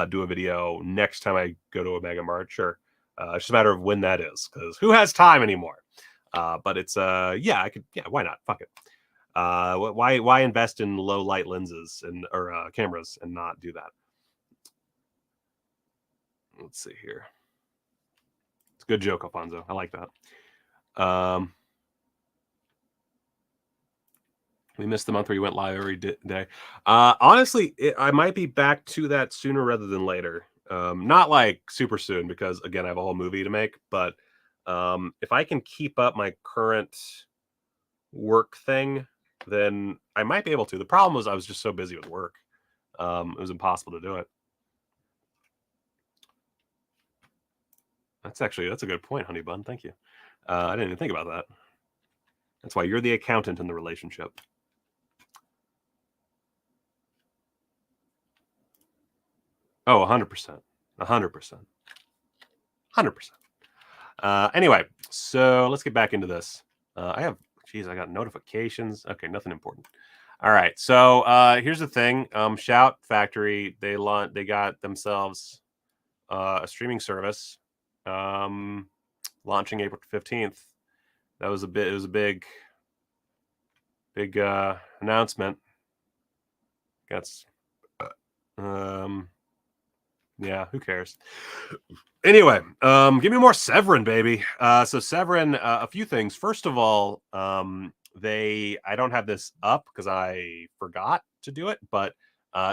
do a video next time I go to a Mega Mart. Sure. It's just a matter of when that is, because who has time anymore? But it's I could, why not? Fuck it. Why invest in low light lenses or cameras and not do that? Let's see here. It's a good joke, Alfonso. I like that. We missed the month where you went live every day. Honestly, I might be back to that sooner rather than later. Not like super soon because, again, I have a whole movie to make. But if I can keep up my current work thing, then I might be able to. The problem was I was just so busy with work. It was impossible to do it. That's a good point, Honey Bun. Thank you. I didn't even think about that. That's why you're the accountant in the relationship. Oh, 100%. 100%. 100%. Anyway, so let's get back into this. I got notifications. Okay, nothing important. All right, so here's the thing. Shout Factory, they got themselves a streaming service launching April 15th. It was a big announcement. That's yeah, who cares? Anyway, give me more Severin, baby. So Severin, a few things. First of all, I don't have this up because I forgot to do it, but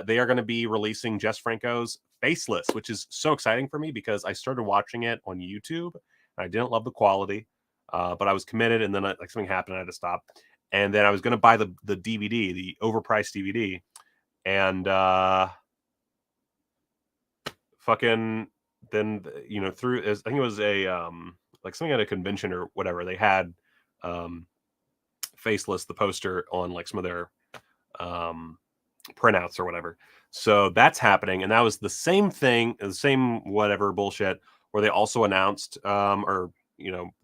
they are going to be releasing Jess Franco's Faceless, which is so exciting for me because I started watching it on YouTube. And I didn't love the quality, but I was committed, and then like something happened, and I had to stop. And then I was going to buy the DVD, the overpriced DVD, and fucking then through I think it was a like something at a convention or whatever, they had Faceless, the poster, on like some of their printouts or whatever. So that's happening, and that was the same thing, the same whatever bullshit, where they also announced or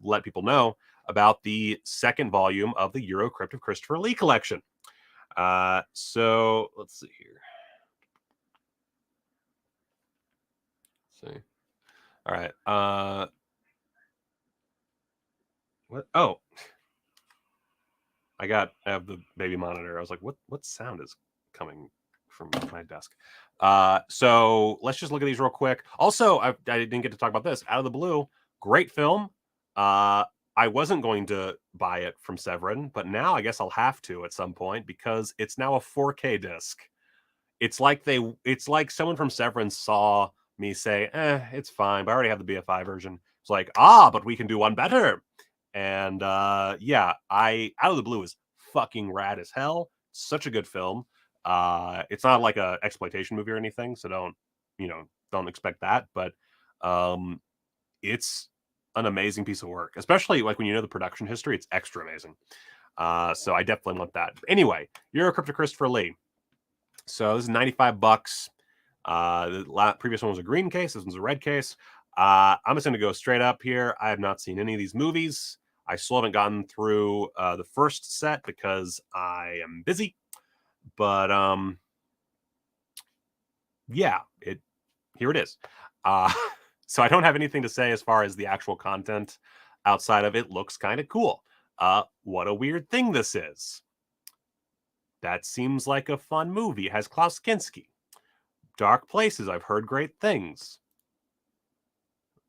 let people know about the second volume of the Eurocrypt of Christopher Lee collection. So let's see here. Let's see. All right. What? Oh, I have the baby monitor. I was like, what sound is coming from my desk? So let's just look at these real quick. Also, I didn't get to talk about this. Out of the Blue, great film. I wasn't going to buy it from Severin, but now I guess I'll have to at some point because it's now a 4K disc. It's like someone from Severin saw me say, it's fine, but I already have the BFI version. It's like, but we can do one better. And yeah, Out of the Blue is fucking rad as hell. Such a good film. It's not like a exploitation movie or anything, so don't expect that. But it's an amazing piece of work, especially like when you know the production history. It's extra amazing. So I definitely want that. Anyway, Eurocrypt of Christopher Lee. So this is $95. The previous one was a green case. This one's a red case. I'm just going to go straight up here. I have not seen any of these movies. I still haven't gotten through the first set because I am busy. But yeah, here it is. So I don't have anything to say as far as the actual content outside of it looks kind of cool. What a weird thing this is. That seems like a fun movie. It has Klaus Kinski. Dark Places, I've heard great things.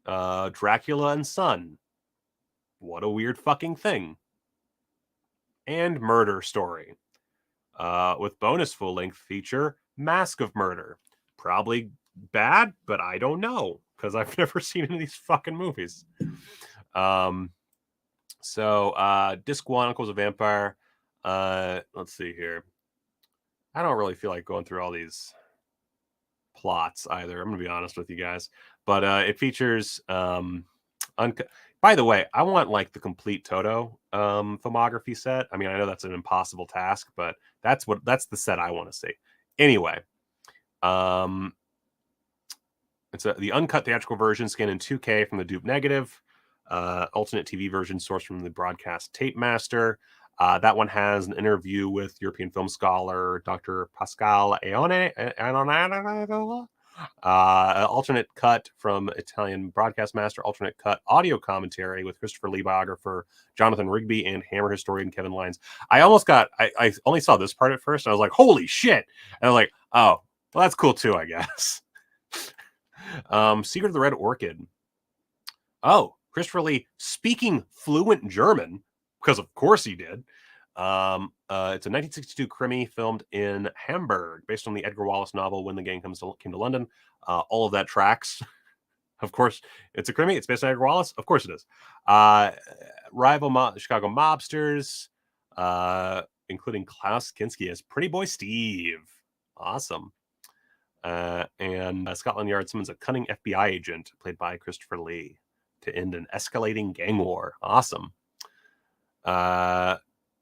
Dracula and Son. What a weird fucking thing. And Murder Story. With bonus full-length feature, Mask of Murder. Probably bad, but I don't know, because I've never seen any of these fucking movies. So, Disc 1, Uncle's a Vampire. Let's see here. I don't really feel like going through all these plots either. I'm going to be honest with you guys. But it features... By the way, I want like the complete Toto filmography set. I mean, I know that's an impossible task, but that's the set I want to see. Anyway, it's the uncut theatrical version scanned in 2K from the dupe negative. Alternate TV version sourced from the broadcast tape master. That one has an interview with European film scholar Dr. Pascal Aone. Alternate cut from Italian broadcast master, alternate cut audio commentary with Christopher Lee biographer Jonathan Rigby and Hammer historian Kevin Lyons. I only saw this part at first, and I was like, holy shit. And I was like, oh, well, that's cool too, I guess. Secret of the Red Orchid. Oh, Christopher Lee speaking fluent German, because of course he did. It's a 1962 krimi filmed in Hamburg, based on the Edgar Wallace novel When the Gang Came to London. All of that tracks. Of course, it's a krimi. It's based on Edgar Wallace. Of course it is. Rival Chicago mobsters, including Klaus Kinski as Pretty Boy Steve. Awesome. And Scotland Yard summons a cunning FBI agent, played by Christopher Lee, to end an escalating gang war. Awesome.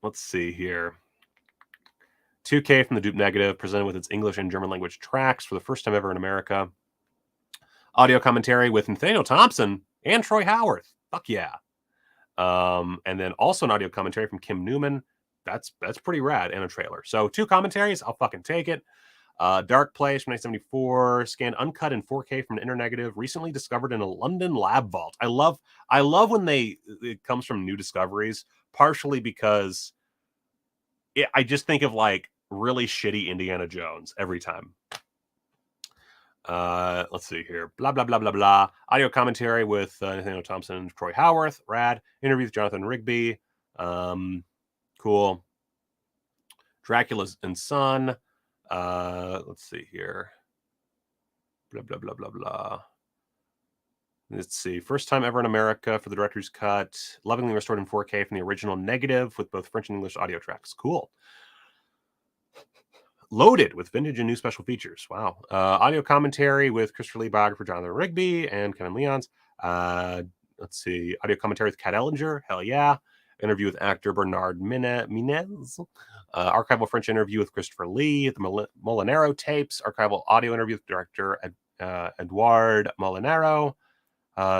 Let's see here. 2K from the dupe negative, presented with its English and German language tracks for the first time ever in America. Audio commentary with Nathaniel Thompson and Troy Howarth. Fuck yeah. And then also an audio commentary from Kim Newman. That's pretty rad, and a trailer. So 2 commentaries, I'll fucking take it. Dark Place from 1974, scanned uncut in 4K from an internegative, recently discovered in a London lab vault. I love when it comes from new discoveries, partially because I just think of like really shitty Indiana Jones every time. Let's see here. Blah, blah, blah, blah, blah. Audio commentary with Nathaniel Thompson and Troy Howarth. Rad. Interview with Jonathan Rigby. Cool. Dracula and Son. Let's see here. Blah, blah, blah, blah, blah. Let's see. First time ever in America for the director's cut. Lovingly restored in 4K from the original negative with both French and English audio tracks. Cool. loaded with vintage and new special features. Wow. Audio commentary with Christopher Lee, biographer Jonathan Rigby, and Kevin Leons. Let's see. Audio commentary with Kat Ellinger. Hell yeah. Interview with actor Bernard Minez. Archival French interview with Christopher Lee. The Molinaro tapes. Archival audio interview with director Edouard Molinaro.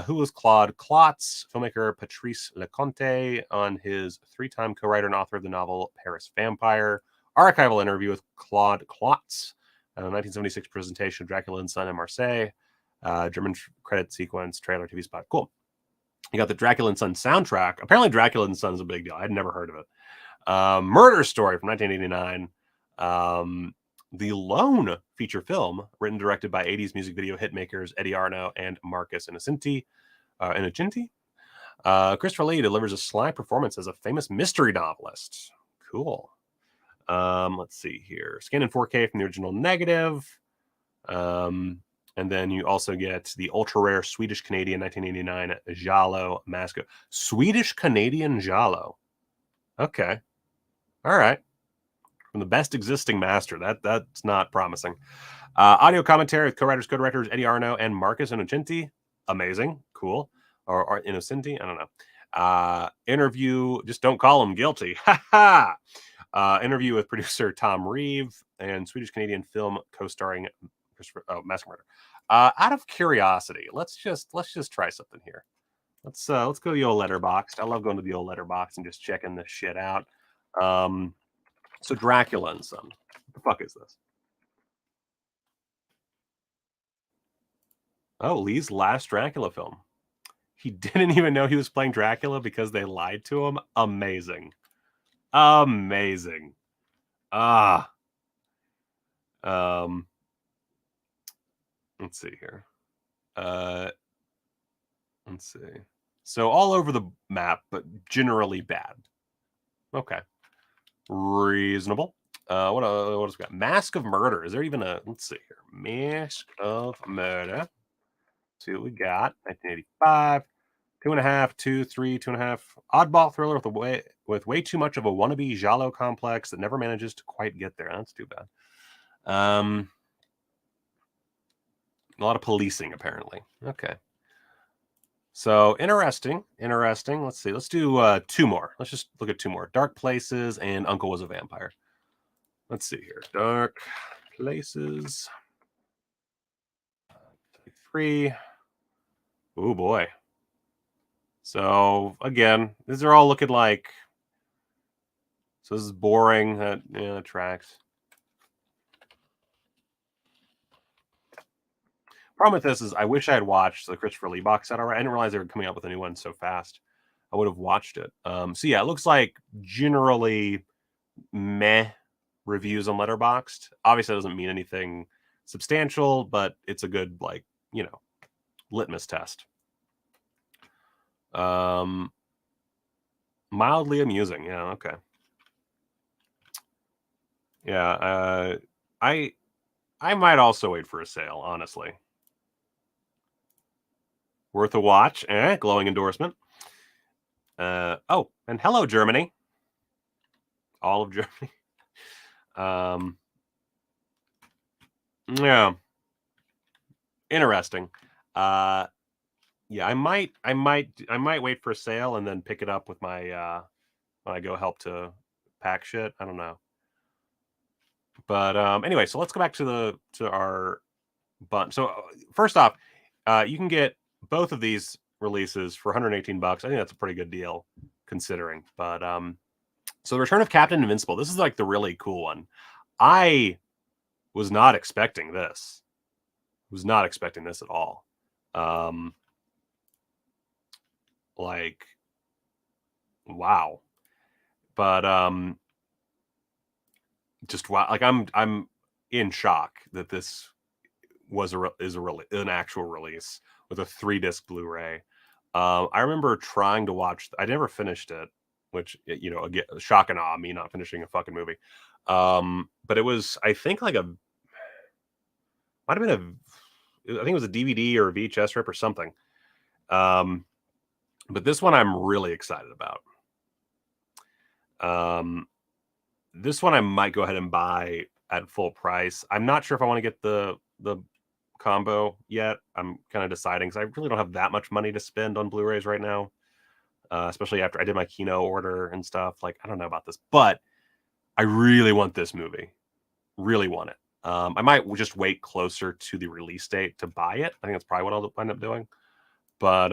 Who was Claude Klotz? Filmmaker Patrice Leconte on his 3-time co-writer and author of the novel Paris Vampire. Archival interview with Claude Klotz. 1976 presentation of Dracula and Son in Marseille. German credit sequence, trailer, TV spot. Cool. You got the Dracula and Son soundtrack. Apparently Dracula and Son is a big deal. I'd never heard of it. Murder Story from 1989. The Lone feature film, written and directed by 80s music video hitmakers Eddie Arno and Marcus Innocenti. Christopher Lee delivers a sly performance as a famous mystery novelist. Cool. Let's see here. Scanned in 4K from the original negative. And then you also get the ultra rare Swedish Canadian 1989 Giallo Mask. Swedish Canadian Giallo. Okay. All right. From the best existing master. That's not promising. Audio commentary with co-writers, co-directors Eddie Arno and Marcus Innocenti. Amazing. Cool. Or Innocenti. I don't know. Interview. Just don't call him guilty. Ha ha. Interview with producer Tom Reeve and Swedish Canadian film co-starring Mask Murder. Out of curiosity, let's just try something here. Let's go to the old Letterboxd. I love going to the old Letterboxd and just checking this shit out. So Dracula and Son. What the fuck is this? Oh, Lee's last Dracula film. He didn't even know he was playing Dracula because they lied to him. Amazing. Amazing. Let's see here. Let's see. So all over the map, but generally bad. Okay. Reasonable. What else we got? Mask of Murder. Is there even a... Let's see here. Mask of Murder. Let's see what we got. 1985. 2.5, 2, 3, 2.5. Oddball thriller with way too much of a wannabe giallo complex that never manages to quite get there. That's too bad. A lot of policing, apparently. Okay. So, interesting. Let's see. Let's do 2 more. Let's just look at 2 more. Dark Places and Uncle Was a Vampire. Let's see here. Dark Places. 3. Oh, boy. So, again, these are all looking like... So, this is boring. Yeah, tracks. Problem with this is I wish I had watched the Christopher Lee box set already. I didn't realize they were coming out with a new one so fast. I would have watched it. So yeah, it looks like generally meh reviews on Letterboxd. Obviously, that doesn't mean anything substantial, but it's a good, like, you know, litmus test. Mildly amusing. Yeah, okay. Yeah, I might also wait for a sale, honestly. Worth a watch. Glowing endorsement. Oh, and hello, Germany. All of Germany. Yeah. Interesting. Yeah, I might wait for a sale and then pick it up with my when I go help to pack shit. I don't know. But anyway, so let's go back to our bunch. So first off, you can get both of these releases for $118. I think that's a pretty good deal considering. But so the Return of Captain Invincible. This is like the really cool one. I was not expecting this. Was not expecting this at all. Like, wow. But just wow. Like I'm in shock that this was an actual release with a 3-disc Blu-ray. I remember trying to watch. I never finished it, which, you know, again, shock and awe, me not finishing a fucking movie. But it was, I think, like might have been I think it was a DVD or a VHS rip or something. But this one I'm really excited about. This one I might go ahead and buy at full price. I'm not sure if I want to get the combo yet. I'm kind of deciding because I really don't have that much money to spend on Blu-rays right now, especially after I did my Kino order and stuff. Like, I don't know about this, but I really want this movie. Really want it. I might just wait closer to the release date to buy it. I think that's probably what I'll end up doing. But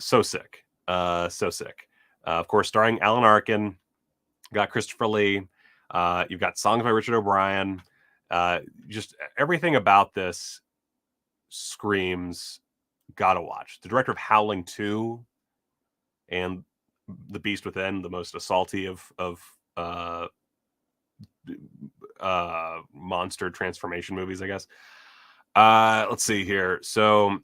so sick. So sick. Of course, starring Alan Arkin. Got Christopher Lee. You've got songs by Richard O'Brien. Just everything about this screams gotta watch. The director of Howling 2 and The Beast Within, the most assaulty of monster transformation movies, I guess. Let's see here. So,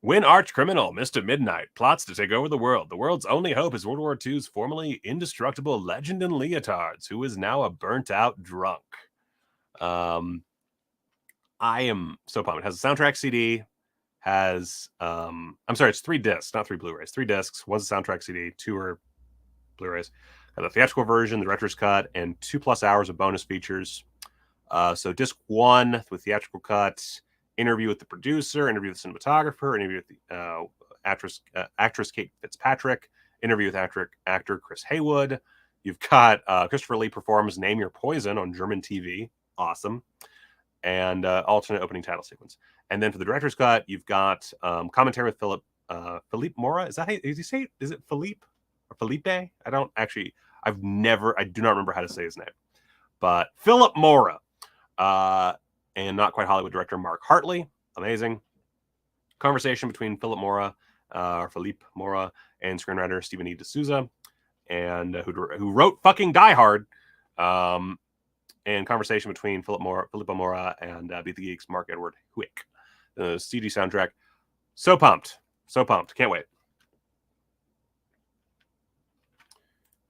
when arch criminal Mr. Midnight plots to take over the world's only hope is World War II's formerly indestructible legend in leotards, who is now a burnt-out drunk. I am so pumped. It has a soundtrack CD. Has I'm sorry, it's 3 discs, not 3 Blu-rays. 3 discs. One's a soundtrack CD. 2 are Blu-rays. The theatrical version, the director's cut, and 2+ hours of bonus features. So disc 1 with theatrical cut, interview with the producer, interview with the cinematographer, interview with the actress Kate Fitzpatrick, interview with actor Chris Haywood. You've got Christopher Lee performs "Name Your Poison" on German TV. Awesome. And alternate opening title sequence. And then for the director's cut, you've got commentary with Philippe Mora. Is that how you say it? Is it Philippe or Felipe? I do not remember how to say his name. But Philip Mora. And Not Quite Hollywood director Mark Hartley. Amazing. Conversation between Philip Mora, or Philippe Mora, and screenwriter Stephen E. D'Souza, and who wrote fucking Die Hard. And conversation between Filippo Mora and Beat the Geeks' Mark Edward Huyck. The CD soundtrack. So pumped. So pumped. Can't wait.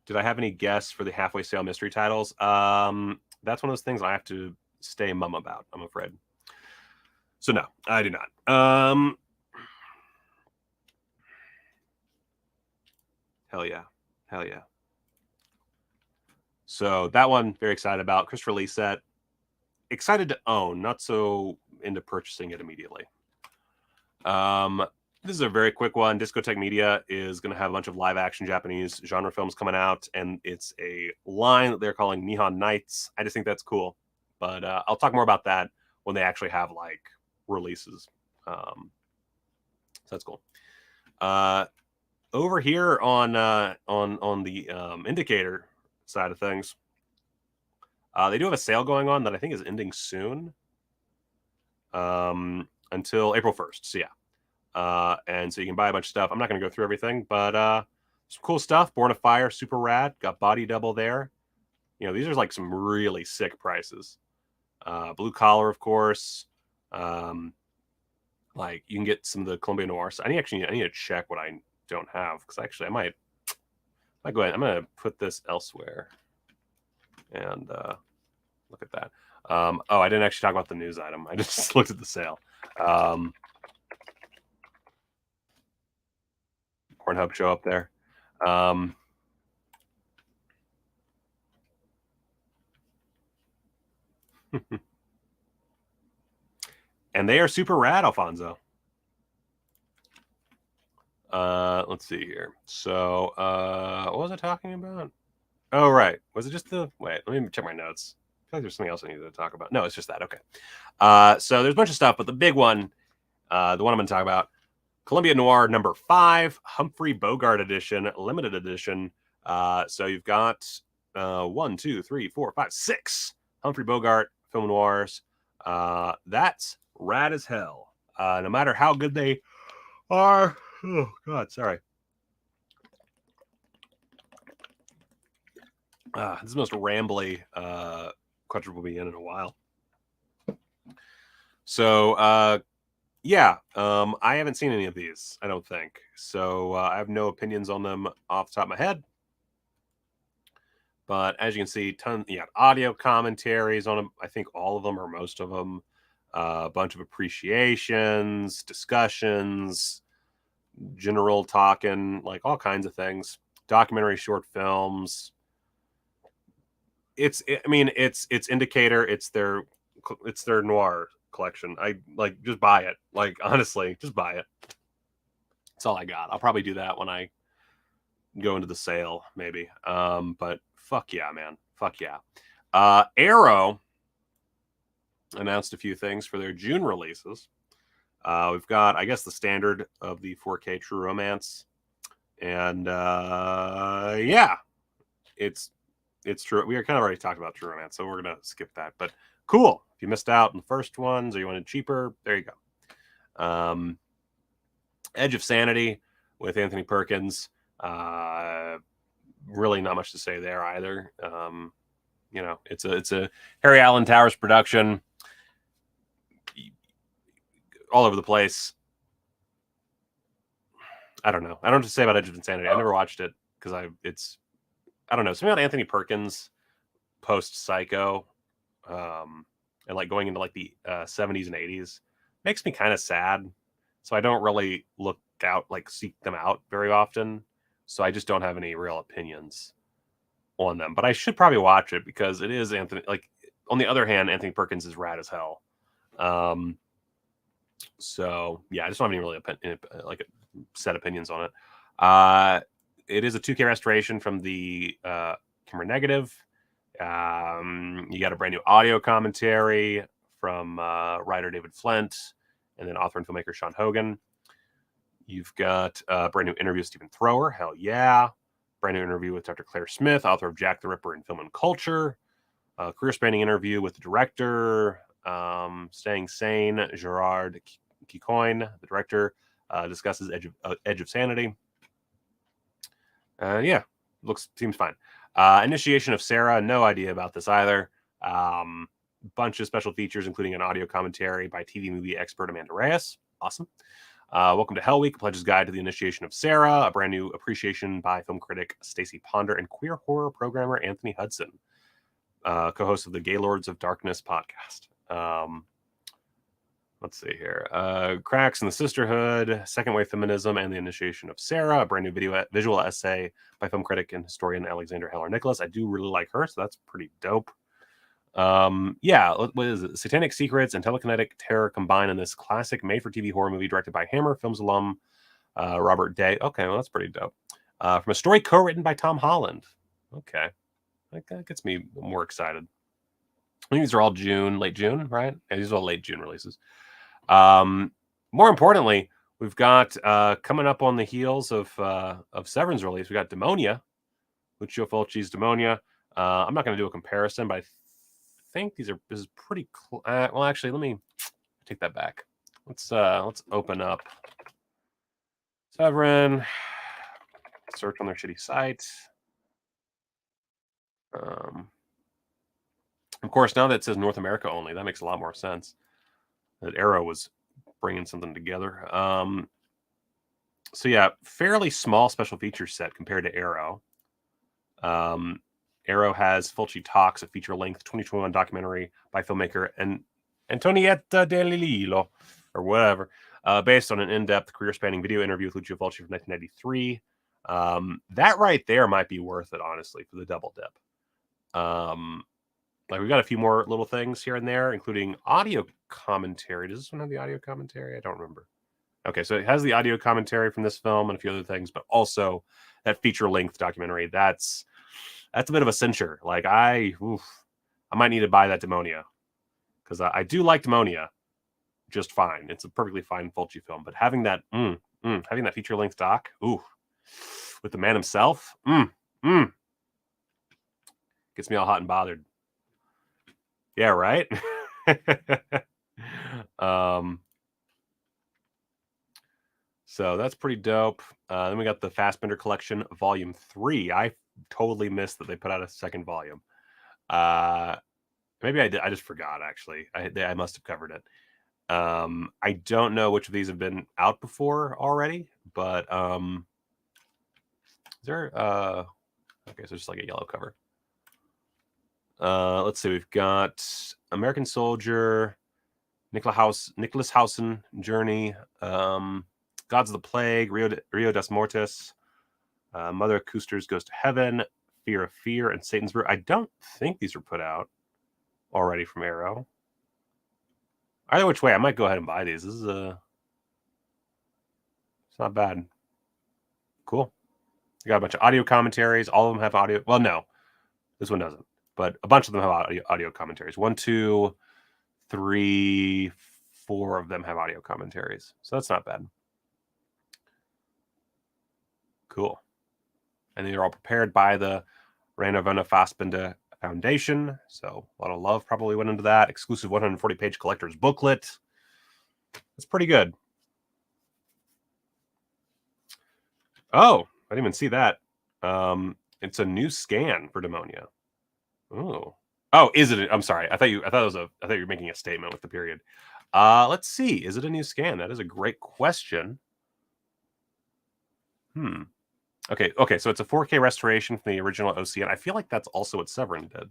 Did I have any guests for the halfway sale mystery titles? That's one of those things I have to stay mum about, I'm afraid. So no, I do not. Hell yeah. Hell yeah. So that one, very excited about. Christopher Lee set. Excited to own, not so into purchasing it immediately. This is a very quick one. Discotheque Media is going to have a bunch of live action Japanese genre films coming out, and it's a line that they're calling Nihon Nights. I just think that's cool. But I'll talk more about that when they actually have like releases. So that's cool. Over here on the indicator side of things, they do have a sale going on that I think is ending soon, until April 1st. So yeah, and so you can buy a bunch of stuff. I'm not going to go through everything, but some cool stuff. Born of Fire, super rad. Got Body Double there. You know, these are like some really sick prices. Blue Collar, of course. Like you can get some of the Columbia Noir. So I need to check what I don't have, because actually I might go ahead. I'm gonna put this elsewhere and look at that. Oh, I didn't actually talk about the news item. I just looked at the sale. Pornhub show up there. And they are super rad, Alfonso. Let's see here. So, what was I talking about? Oh, right. Was it just the... Wait, let me check my notes. I feel like there's something else I needed to talk about. No, it's just that. Okay. So there's a bunch of stuff, but the big one, the one I'm going to talk about, Columbia Noir number 5, Humphrey Bogart edition, limited edition. So you've got 1, 2, 3, 4, 5, 6 Humphrey Bogart film noirs. That's rad as hell. No matter how good they are. Oh, God, sorry. This is the most rambly quadruple BN in a while. So, yeah, I haven't seen any of these, I don't think. So I have no opinions on them off the top of my head. But as you can see, audio commentaries on them. I think all of them or most of them. A bunch of appreciations, discussions, general talking, like all kinds of things. Documentary short films. it's Indicator. It's their noir collection. I like just buy it. Like honestly, just buy it. That's all I got. I'll probably do that when I go into the sale, maybe. But fuck yeah, man. Fuck yeah. Arrow announced a few things for their June releases. We've got, I guess, the standard of the 4K True Romance. And yeah, it's true. We are kind of already talked about True Romance, so we're going to skip that. But cool. If you missed out on the first ones or you wanted cheaper, there you go. Edge of Sanity with Anthony Perkins. Really not much to say there either. You know, it's a Harry Allen Towers production. All over the place. I don't know. I don't know what to say about Edge of Insanity. I never watched it because I don't know. Something about Anthony Perkins post Psycho, and like going into like the 70s and 80s makes me kind of sad. So I don't really seek them out very often. So I just don't have any real opinions on them. But I should probably watch it because it is Anthony. Like on the other hand, Anthony Perkins is rad as hell. So yeah, I just don't have any really set opinions on it. It is a 2K restoration from the camera negative. You got a brand new audio commentary from writer David Flint and then author and filmmaker Sean Hogan. You've got a brand new interview with Stephen Thrower. Hell yeah. Brand new interview with Dr. Claire Smith, author of Jack the Ripper in Film and Culture. Career-spanning interview with the director, Staying Sane, Gerard Kikoin, the director, discusses Edge of Sanity. Yeah, seems fine. Initiation of Sarah, no idea about this either. Bunch of special features, including an audio commentary by TV movie expert Amanda Reyes. Awesome. Welcome to Hell Week, Pledge's Guide to the Initiation of Sarah, a brand new appreciation by film critic Stacey Ponder and queer horror programmer Anthony Hudson, co-host of the Gaylords of Darkness podcast. Let's see here. Cracks in the Sisterhood, Second Wave Feminism, and the Initiation of Sarah, a brand new visual essay by film critic and historian Alexander Heller Nicholas. I do really like her, so that's pretty dope. Yeah, what is it? Satanic Secrets and telekinetic terror combine in this classic made-for-TV horror movie directed by Hammer Films alum Robert Day. Okay, well, that's pretty dope. From a story co-written by Tom Holland. Okay. That gets me more excited. I think these are all late June, right? Yeah, these are all late June releases. More importantly, we've got coming up on the heels of Severin's release, we got Demonia, Lucio Fulci's Demonia. I'm not going to do a comparison, but I think this is pretty well, actually, let me take that back. Let's open up Severin, search on their shitty site. Of course, now that it says North America only, that makes a lot more sense. That Arrow was bringing something together. So yeah, fairly small special features set compared to Arrow. Arrow has Fulci Talks, a feature-length 2021 documentary by filmmaker Antonietta De Lillo, or whatever, based on an in-depth career-spanning video interview with Lucio Fulci from 1993. That right there might be worth it, honestly, for the double dip. Like we've got a few more little things here and there, including audio commentary. Does this one have the audio commentary? I don't remember. Okay, so it has the audio commentary from this film and a few other things, but also that feature-length documentary. That's a bit of a cincher. Like I might need to buy that Demonia because I do like Demonia just fine. It's a perfectly fine Fulci film, but having that having that feature-length doc, with the man himself, gets me all hot and bothered. Yeah, right. So that's pretty dope. Then we got the Fassbender Collection Volume 3. I totally missed that they put out a second volume. Maybe I did. I just forgot, actually. I must have covered it. I don't know which of these have been out before already, but is there okay, so just like a yellow cover. Let's see, we've got American Soldier, Nicholas Hausen, Journey, Gods of the Plague, Rio das Mortis, Mother Coosters Goes to Heaven, Fear of Fear, and Satan's Brew. I don't think these were put out already from Arrow. Either which way, I might go ahead and buy these. This is it's not bad. Cool. You got a bunch of audio commentaries. All of them have audio. Well, no, this one doesn't. But a bunch of them have audio commentaries. 1, 2, 3, 4 of them have audio commentaries. So that's not bad. Cool. And they're all prepared by the Rainer Werner Fassbinder Foundation. So a lot of love probably went into that. Exclusive 140-page collector's booklet. That's pretty good. Oh, I didn't even see that. It's a new scan for Demonia. Oh, is it? I'm sorry. I thought you were making a statement with the period. Let's see. Is it a new scan? That is a great question. Okay. So it's a 4K restoration from the original OCN. I feel like that's also what Severin did.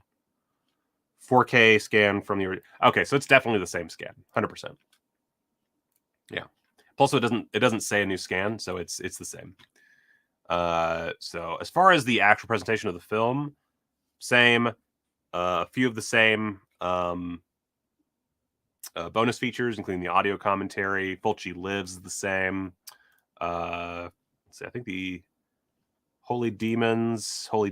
4K scan from the. Okay, so it's definitely the same scan, 100%. Yeah. Also, it doesn't say a new scan, so it's the same. So as far as the actual presentation of the film, same. A few of the same bonus features, including the audio commentary. Fulci Lives is the same. Let's see, I think the Holy Demons. Oh,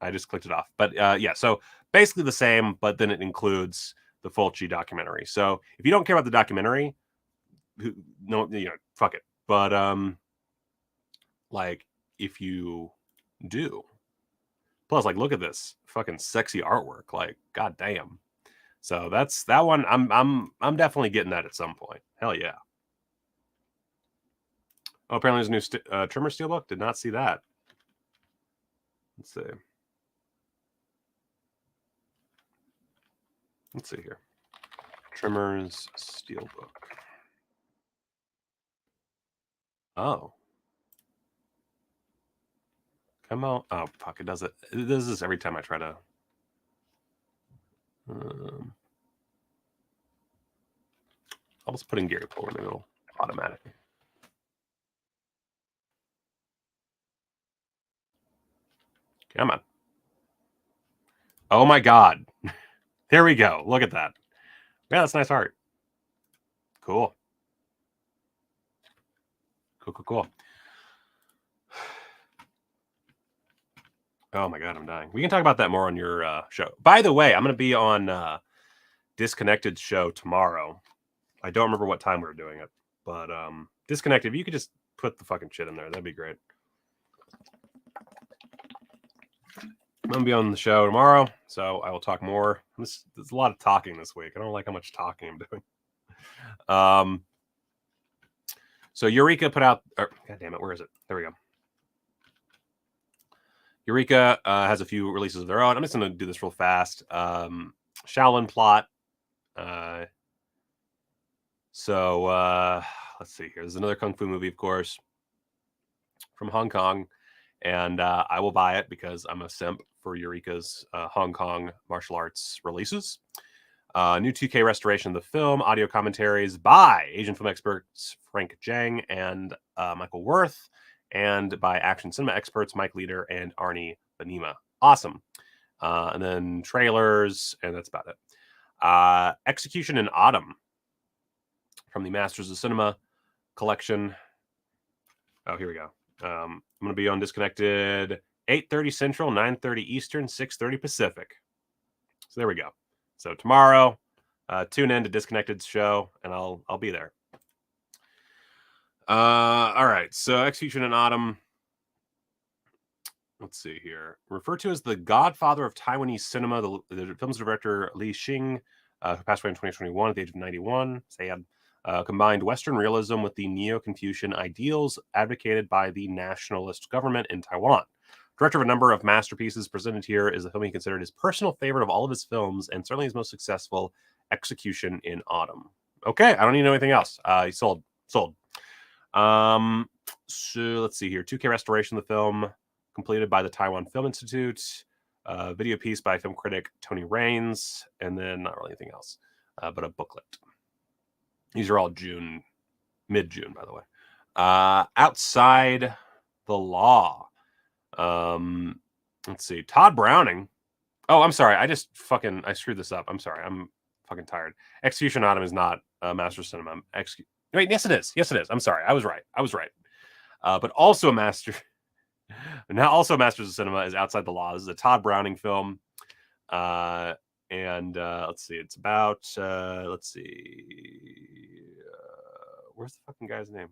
I just clicked it off. But yeah, so basically the same, but then it includes the Fulci documentary. So if you don't care about the documentary, fuck it. But like if you do, plus like look at this fucking sexy artwork, like goddamn. So that's that one. I'm definitely getting that at some point. Hell yeah. Oh, apparently there's a new Trimmer Steelbook. Did not see that. Let's see. Let's see here. Trimmer's Steelbook. Oh. Come on. Oh, fuck. It does it. It does this every time I try to. I'll just put in Gary Poe in the middle. Automatically. Come on. Oh my God. There we go. Look at that. Yeah, that's nice art. Cool. Cool. Oh my God, I'm dying. We can talk about that more on your show. By the way, I'm going to be on Disconnected's show tomorrow. I don't remember what time we were doing it, but Disconnected, if you could just put the fucking shit in there, that'd be great. I'm going to be on the show tomorrow, so I will talk more. There's a lot of talking this week. I don't like how much talking I'm doing. So Eureka put out... God damn it, where is it? There we go. Eureka has a few releases of their own. I'm just going to do this real fast. Shaolin Plot. So let's see here. There's another Kung Fu movie, of course, from Hong Kong. And I will buy it because I'm a simp for Eureka's Hong Kong martial arts releases. New 2K restoration of the film, audio commentaries by Asian film experts Frank Zhang and Michael Worth, and by action cinema experts Mike Leader and Arnie Benima. Awesome. And then trailers, and that's about it. Execution in Autumn from the Masters of Cinema collection. Oh, here we go. I'm going to be on Disconnected 8:30 Central, 9:30 Eastern, 6:30 Pacific. So there we go. So tomorrow, tune in to Disconnected's show, and I'll be there. All right. So Execution in Autumn. Let's see here. Referred to as the godfather of Taiwanese cinema, the film's director Li Xing, who passed away in 2021 at the age of 91. Sad. Combined Western realism with the Neo-Confucian ideals advocated by the nationalist government in Taiwan. Director of a number of masterpieces, presented here is the film he considered his personal favorite of all of his films, and certainly his most successful, Execution in Autumn. Okay, I don't need to know anything else. He sold. So let's see here. 2K restoration of the film, completed by the Taiwan Film Institute. Video piece by film critic Tony Raines, and then not really anything else, but a booklet. These are all mid-June, by the way. Outside the Law. Let's see. Todd Browning. Oh, I'm sorry. I screwed this up. I'm sorry. I'm fucking tired. Execution Autumn is not Master of Cinema. Wait, yes it is. Yes it is. I'm sorry. I was right. But also Masters of Cinema is Outside the Law. This is a Todd Browning film. And let's see. It's about where's the fucking guy's name?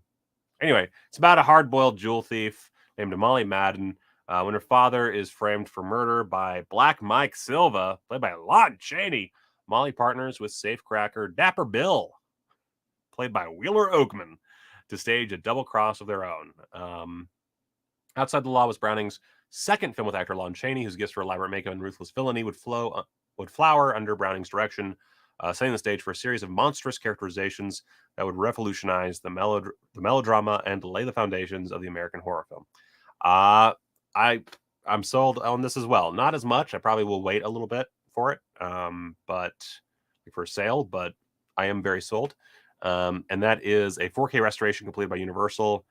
Anyway, it's about a hard-boiled jewel thief named Molly Madden. When her father is framed for murder by Black Mike Silva, played by Lon Chaney, Molly partners with safecracker Dapper Bill, played by Wheeler Oakman, to stage a double cross of their own. Outside the Law was Browning's second film with actor Lon Chaney, whose gifts for elaborate makeup and ruthless villainy would flower under Browning's direction, setting the stage for a series of monstrous characterizations that would revolutionize the melodrama and lay the foundations of the American horror film. I'm sold on this as well. Not as much. I probably will wait a little bit for it, but for sale. But I am very sold. And that is a 4K restoration completed by Universal.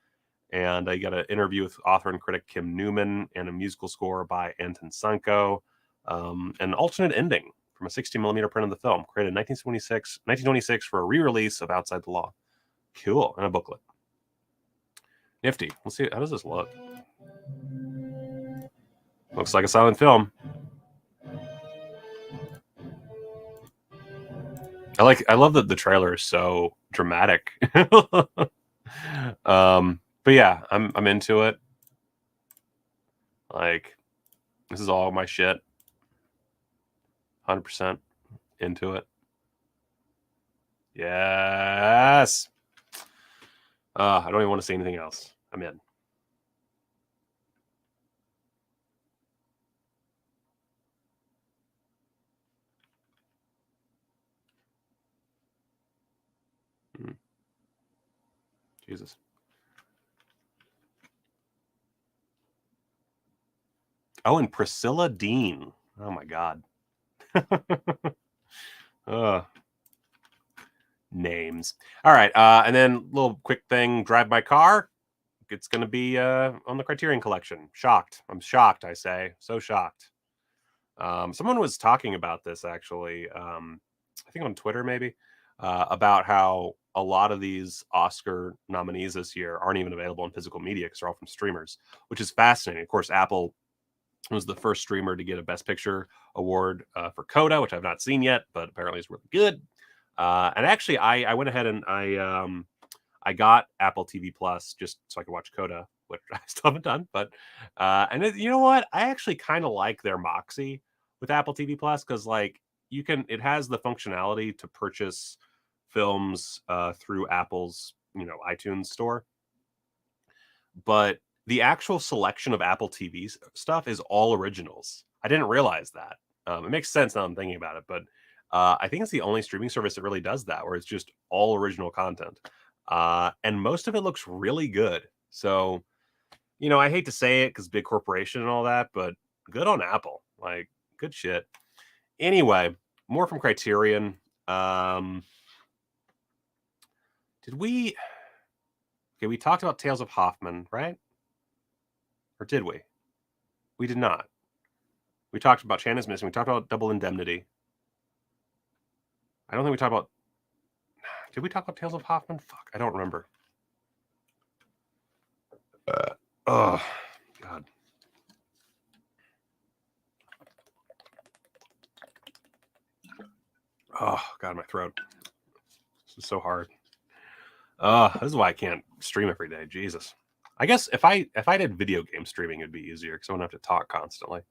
And I got an interview with author and critic Kim Newman and a musical score by Anton Sanko. An alternate ending from a 16mm print of the film, created in 1926 for a re-release of Outside the Law. Cool. And a booklet. Nifty. Let's see. How does this look? Looks like a silent film. I love that the trailer is so dramatic. But yeah, I'm into it. Like, this is all my shit. 100% into it. Yes. I don't even want to say anything else. I'm in. Jesus. Oh, and Priscilla Dean. Oh my God. Names. All right. And then little quick thing, Drive My Car. It's going to be on the Criterion collection. Shocked. I'm shocked, I say. So shocked. Someone was talking about this, actually. I think on Twitter, maybe. About how a lot of these Oscar nominees this year aren't even available in physical media because they're all from streamers, which is fascinating. Of course, Apple was the first streamer to get a Best Picture award for Coda, which I've not seen yet, but apparently it's really good. And actually, I went ahead and I got Apple TV Plus just so I could watch Coda, which I still haven't done. But you know what? I actually kind of like their moxie with Apple TV Plus because it has the functionality to purchase films through Apple's iTunes store, but the actual selection of Apple TV stuff is all originals. I didn't realize that. It makes sense now I'm thinking about it, but I think it's the only streaming service that really does that, where it's just all original content. And most of it looks really good. So, I hate to say it because big corporation and all that, but good on Apple. Like, good shit. Anyway, more from Criterion. We talked about Tales of Hoffman, right? Or did we? We did not. We talked about Shannon's Missing. We talked about Double Indemnity. I don't think we talked about... Did we talk about Tales of Hoffman? Fuck, I don't remember. Oh, God. Oh, God, my throat. This is so hard. This is why I can't stream every day. Jesus. I guess if I did video game streaming, it'd be easier because I wouldn't have to talk constantly.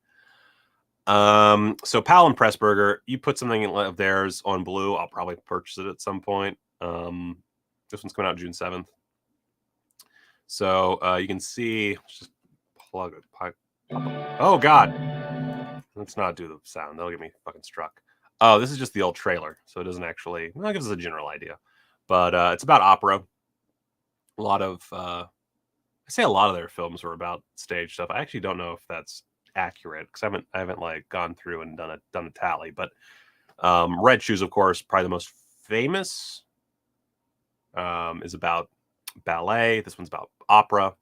So Powell and Pressburger, you put something of theirs on Blue. I'll probably purchase it at some point. This one's coming out June 7th. So you can see, let's just plug it. Oh God. Let's not do the sound. That'll get me fucking struck. Oh, this is just the old trailer. So it doesn't actually, well, it gives us a general idea. But it's about opera. A lot of I say a lot of their films are about stage stuff. I actually don't know if that's accurate because I haven't gone through and done a tally. But Red Shoes, of course, probably the most famous. Is about ballet. This one's about opera.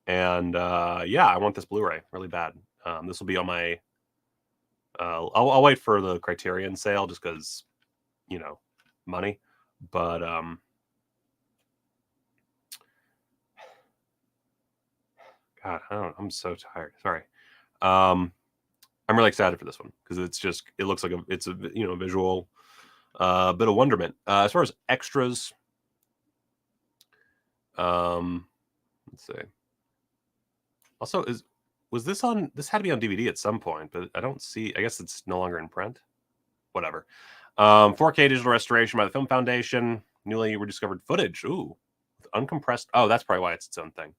And yeah, I want this Blu-ray really bad. This will be on my. I'll wait for the Criterion sale just because, you know, money. But God, I'm so tired. Sorry. I'm really excited for this one because it looks like it's a visual bit of wonderment. As far as extras, let's see. Also, this had to be on DVD at some point, but I don't see. I guess it's no longer in print. Whatever. 4K digital restoration by the Film Foundation. Newly rediscovered footage. Ooh, with uncompressed. Oh, that's probably why it's its own thing.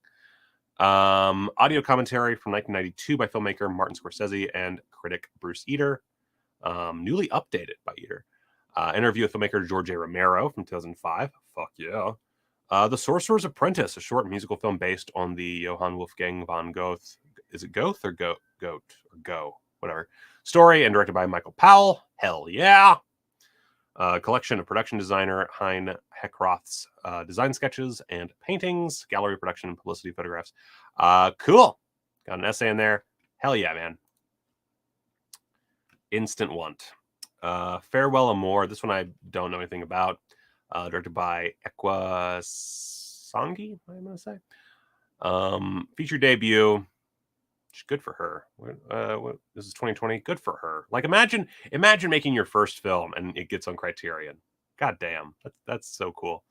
Audio commentary from 1992 by filmmaker Martin Scorsese and critic Bruce Eater. Newly updated by Eater. Interview with filmmaker George A. Romero from 2005. Fuck yeah. The Sorcerer's Apprentice, a short musical film based on the Johann Wolfgang von Goethe. Is it Goethe or Goat or Go? Whatever. Story and directed by Michael Powell. Hell yeah. Collection of production designer Hein Heckroth's design sketches and paintings, gallery production and publicity photographs. Cool. Got an essay in there. Hell yeah, man. Instant want. Farewell Amore. This one I don't know anything about. Directed by Ekwa Sangi, I'm going to say. Feature debut. Good for her. This is 2020. Good for her. Like imagine making your first film and it gets on Criterion. God damn, that's so cool.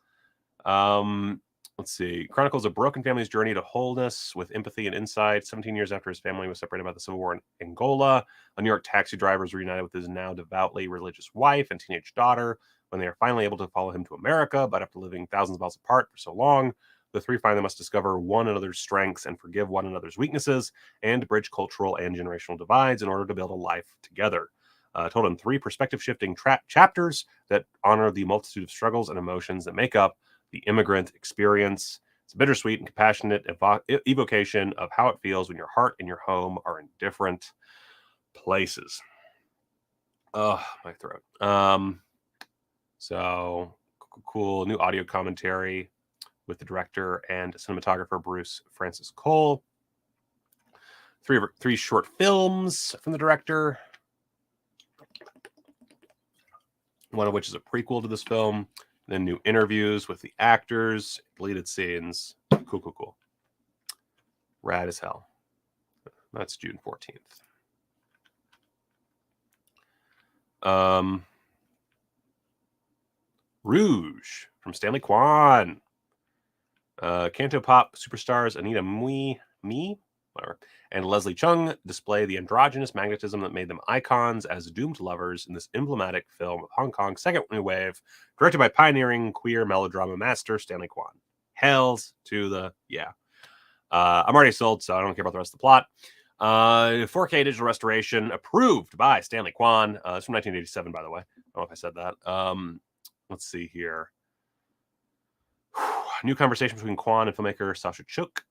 Let's see. Chronicles a broken family's journey to wholeness with empathy and insight. 17 years after his family was separated by the civil war in Angola, a New York taxi driver is reunited with his now devoutly religious wife and teenage daughter when they are finally able to follow him to America. But after living thousands of miles apart for so long, the three finally must discover one another's strengths and forgive one another's weaknesses and bridge cultural and generational divides in order to build a life together. Told in 3 perspective-shifting chapters that honor the multitude of struggles and emotions that make up the immigrant experience. It's a bittersweet and compassionate evocation of how it feels when your heart and your home are in different places. Oh, my throat. So cool new audio commentary with the director and cinematographer Bruce Francis Cole. 3 short films from the director, one of which is a prequel to this film. Then new interviews with the actors, deleted scenes. Cool. Rad as hell. That's June 14th. Rouge from Stanley Kwan. Canto Pop superstars Anita Mui, whatever, and Leslie Chung display the androgynous magnetism that made them icons as doomed lovers in this emblematic film of Hong Kong's second new wave, directed by pioneering queer melodrama master Stanley Kwan. Hells to the yeah. I'm already sold, so I don't care about the rest of the plot. 4K digital restoration approved by Stanley Kwan. It's from 1987, by the way. I don't know if I said that. Let's see here. New conversation between Kwan and filmmaker Sasha Chuk.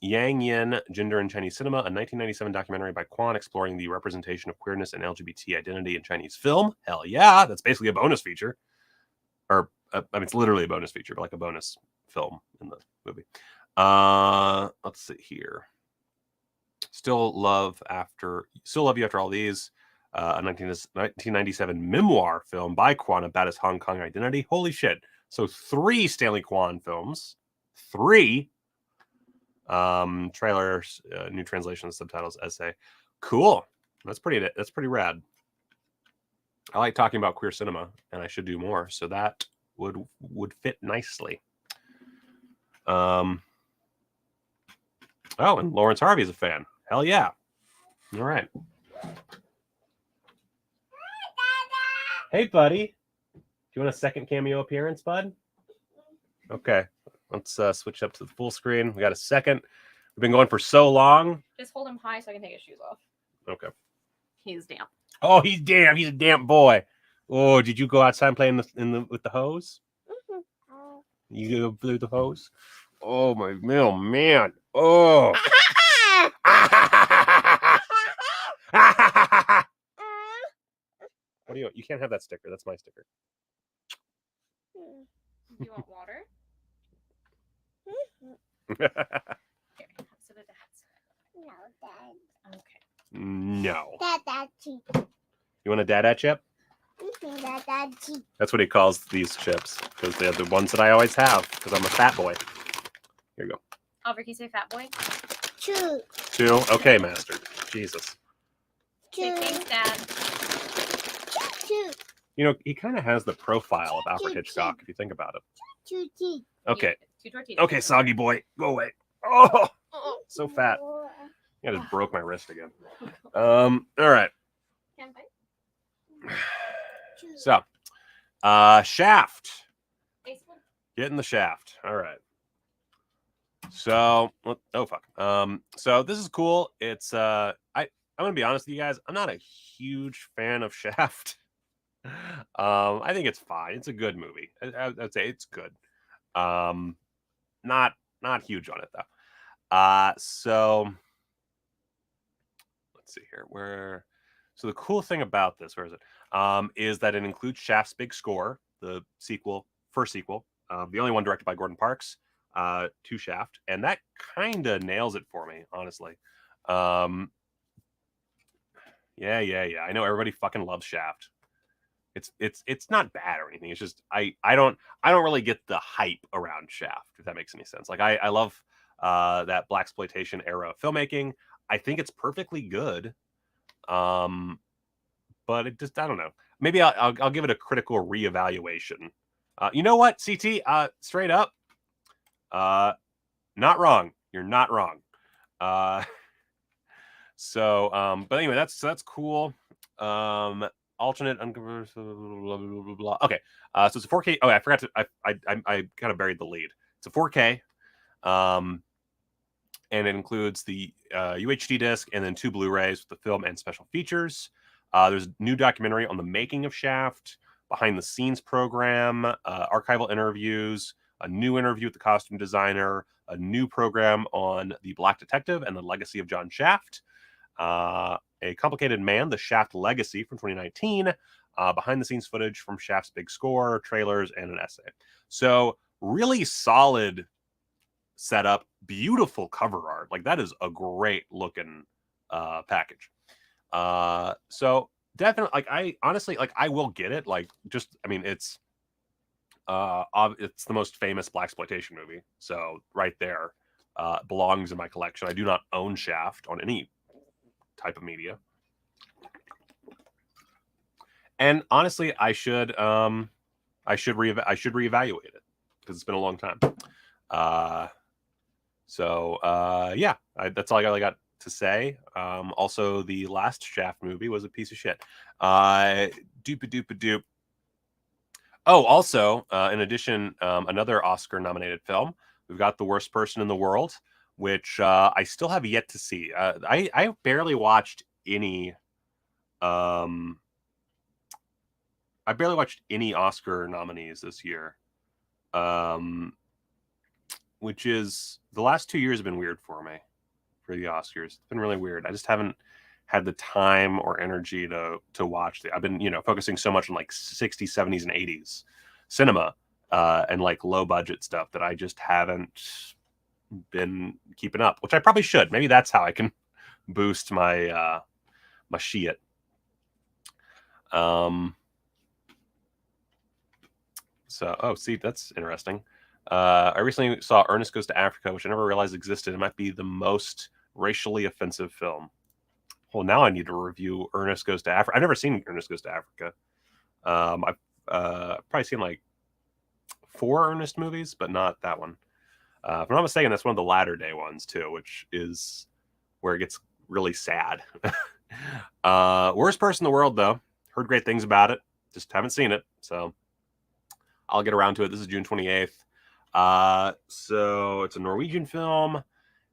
Yang Yin, Gender in Chinese Cinema, a 1997 documentary by Kwan exploring the representation of queerness and LGBT identity in Chinese film. Hell yeah, that's basically a bonus feature. Or, I mean, it's literally a bonus feature, but like a bonus film in the movie. Let's see here. Still love you after all these. A 1997 memoir film by Kwan about his Hong Kong identity. Holy shit. So 3 Stanley Kwan films. 3 trailers, new translations, subtitles, essay. Cool. That's pretty rad. I like talking about queer cinema, and I should do more, so that would fit nicely. Oh, and Lawrence Harvey is a fan. Hell yeah. All right. Hey, buddy. Do you want a second cameo appearance, bud? Okay. Let's switch up to the full screen. We got a second. We've been going for so long. Just hold him high so I can take his shoes off. Okay. He's damp. Oh, he's damp. He's a damp boy. Oh, did you go outside and play with the hose? Mm-hmm. You go through the hose? Oh, my oh, man. Oh. What do you want? You can't have that sticker. That's my sticker. Do you want water? Here, sit it down. Okay. No. Dada chip. You want a Dada chip? Dada chip. That's what he calls these chips because they're the ones that I always have because I'm a fat boy. Here you go. Oliver, can you say fat boy? 2. 2. Okay, master. Jesus. Say thanks, Dad. 2. You know, he kind of has the profile of Alfred Hitchcock if you think about it. 2 teeth. Okay. 2 tortillas. Okay, soggy boy. Go away. Oh, Oh, so fat. I just broke my wrist again. All right. can I bite? So, Shaft. Ace one. Get in the shaft. All right. So, oh fuck. So this is cool. It's I'm gonna be honest with you guys. I'm not a huge fan of Shaft. I think it's fine. It's a good movie. I'd say it's good. Not huge on it though. So let's see here. So the cool thing about this, where is it? Is that it includes Shaft's big score, the first sequel, the only one directed by Gordon Parks, to Shaft, and that kind of nails it for me, honestly. Yeah. I know everybody fucking loves Shaft. It's not bad or anything. It's just I don't really get the hype around Shaft, if that makes any sense. Like I love that blaxploitation era of filmmaking. I think it's perfectly good. But it just, I don't know. Maybe I'll give it a critical reevaluation. You know what, CT? Straight up, not wrong. You're not wrong. But anyway, that's cool. Alternate unconverted, blah, blah, blah, blah. Okay. So it's a 4K. Oh, I forgot to. I kind of buried the lead. It's a 4K. And it includes the UHD disc and then 2 Blu-rays with the film and special features. There's a new documentary on the making of Shaft, behind the scenes program, archival interviews, a new interview with the costume designer, a new program on the Black Detective and the legacy of John Shaft, A Complicated Man, the Shaft Legacy from 2019, behind the scenes footage from Shaft's big score, trailers, and an essay. So really solid setup, beautiful cover art. Like that is a great looking package. So definitely, like I honestly, like I will get it. Like just, I mean, it's the most famous blaxploitation movie. So right there, belongs in my collection. I do not own Shaft on any type of media. And honestly, I should reevaluate it because it's been a long time. Yeah, that's all I got to say. Also, the last Shaft movie was a piece of shit. Doop. Oh, also, in addition, another Oscar-nominated film. We've got The Worst Person in the World, which I still have yet to see. I barely watched any. I barely watched any Oscar nominees this year. Which is, the last 2 years have been weird for me for the Oscars. It's been really weird. I just haven't had the time or energy to watch I've been, focusing so much on like 60s, 70s, and 80s cinema and like low budget stuff that I just haven't been keeping up, which I probably should. Maybe that's how I can boost my my shit. See, that's interesting. I recently saw Ernest Goes to Africa, which I never realized existed. It might be the most racially offensive film. Well, now I need to review Ernest Goes to Africa. I've never seen Ernest Goes to Africa. I've probably seen like 4 Ernest movies, but not that one. If I'm not mistaken, that's one of the latter day ones too, which is where it gets really sad. Worst Person in the World, though. Heard great things about it. Just haven't seen it, so I'll get around to it. This is June 28th. So it's a Norwegian film.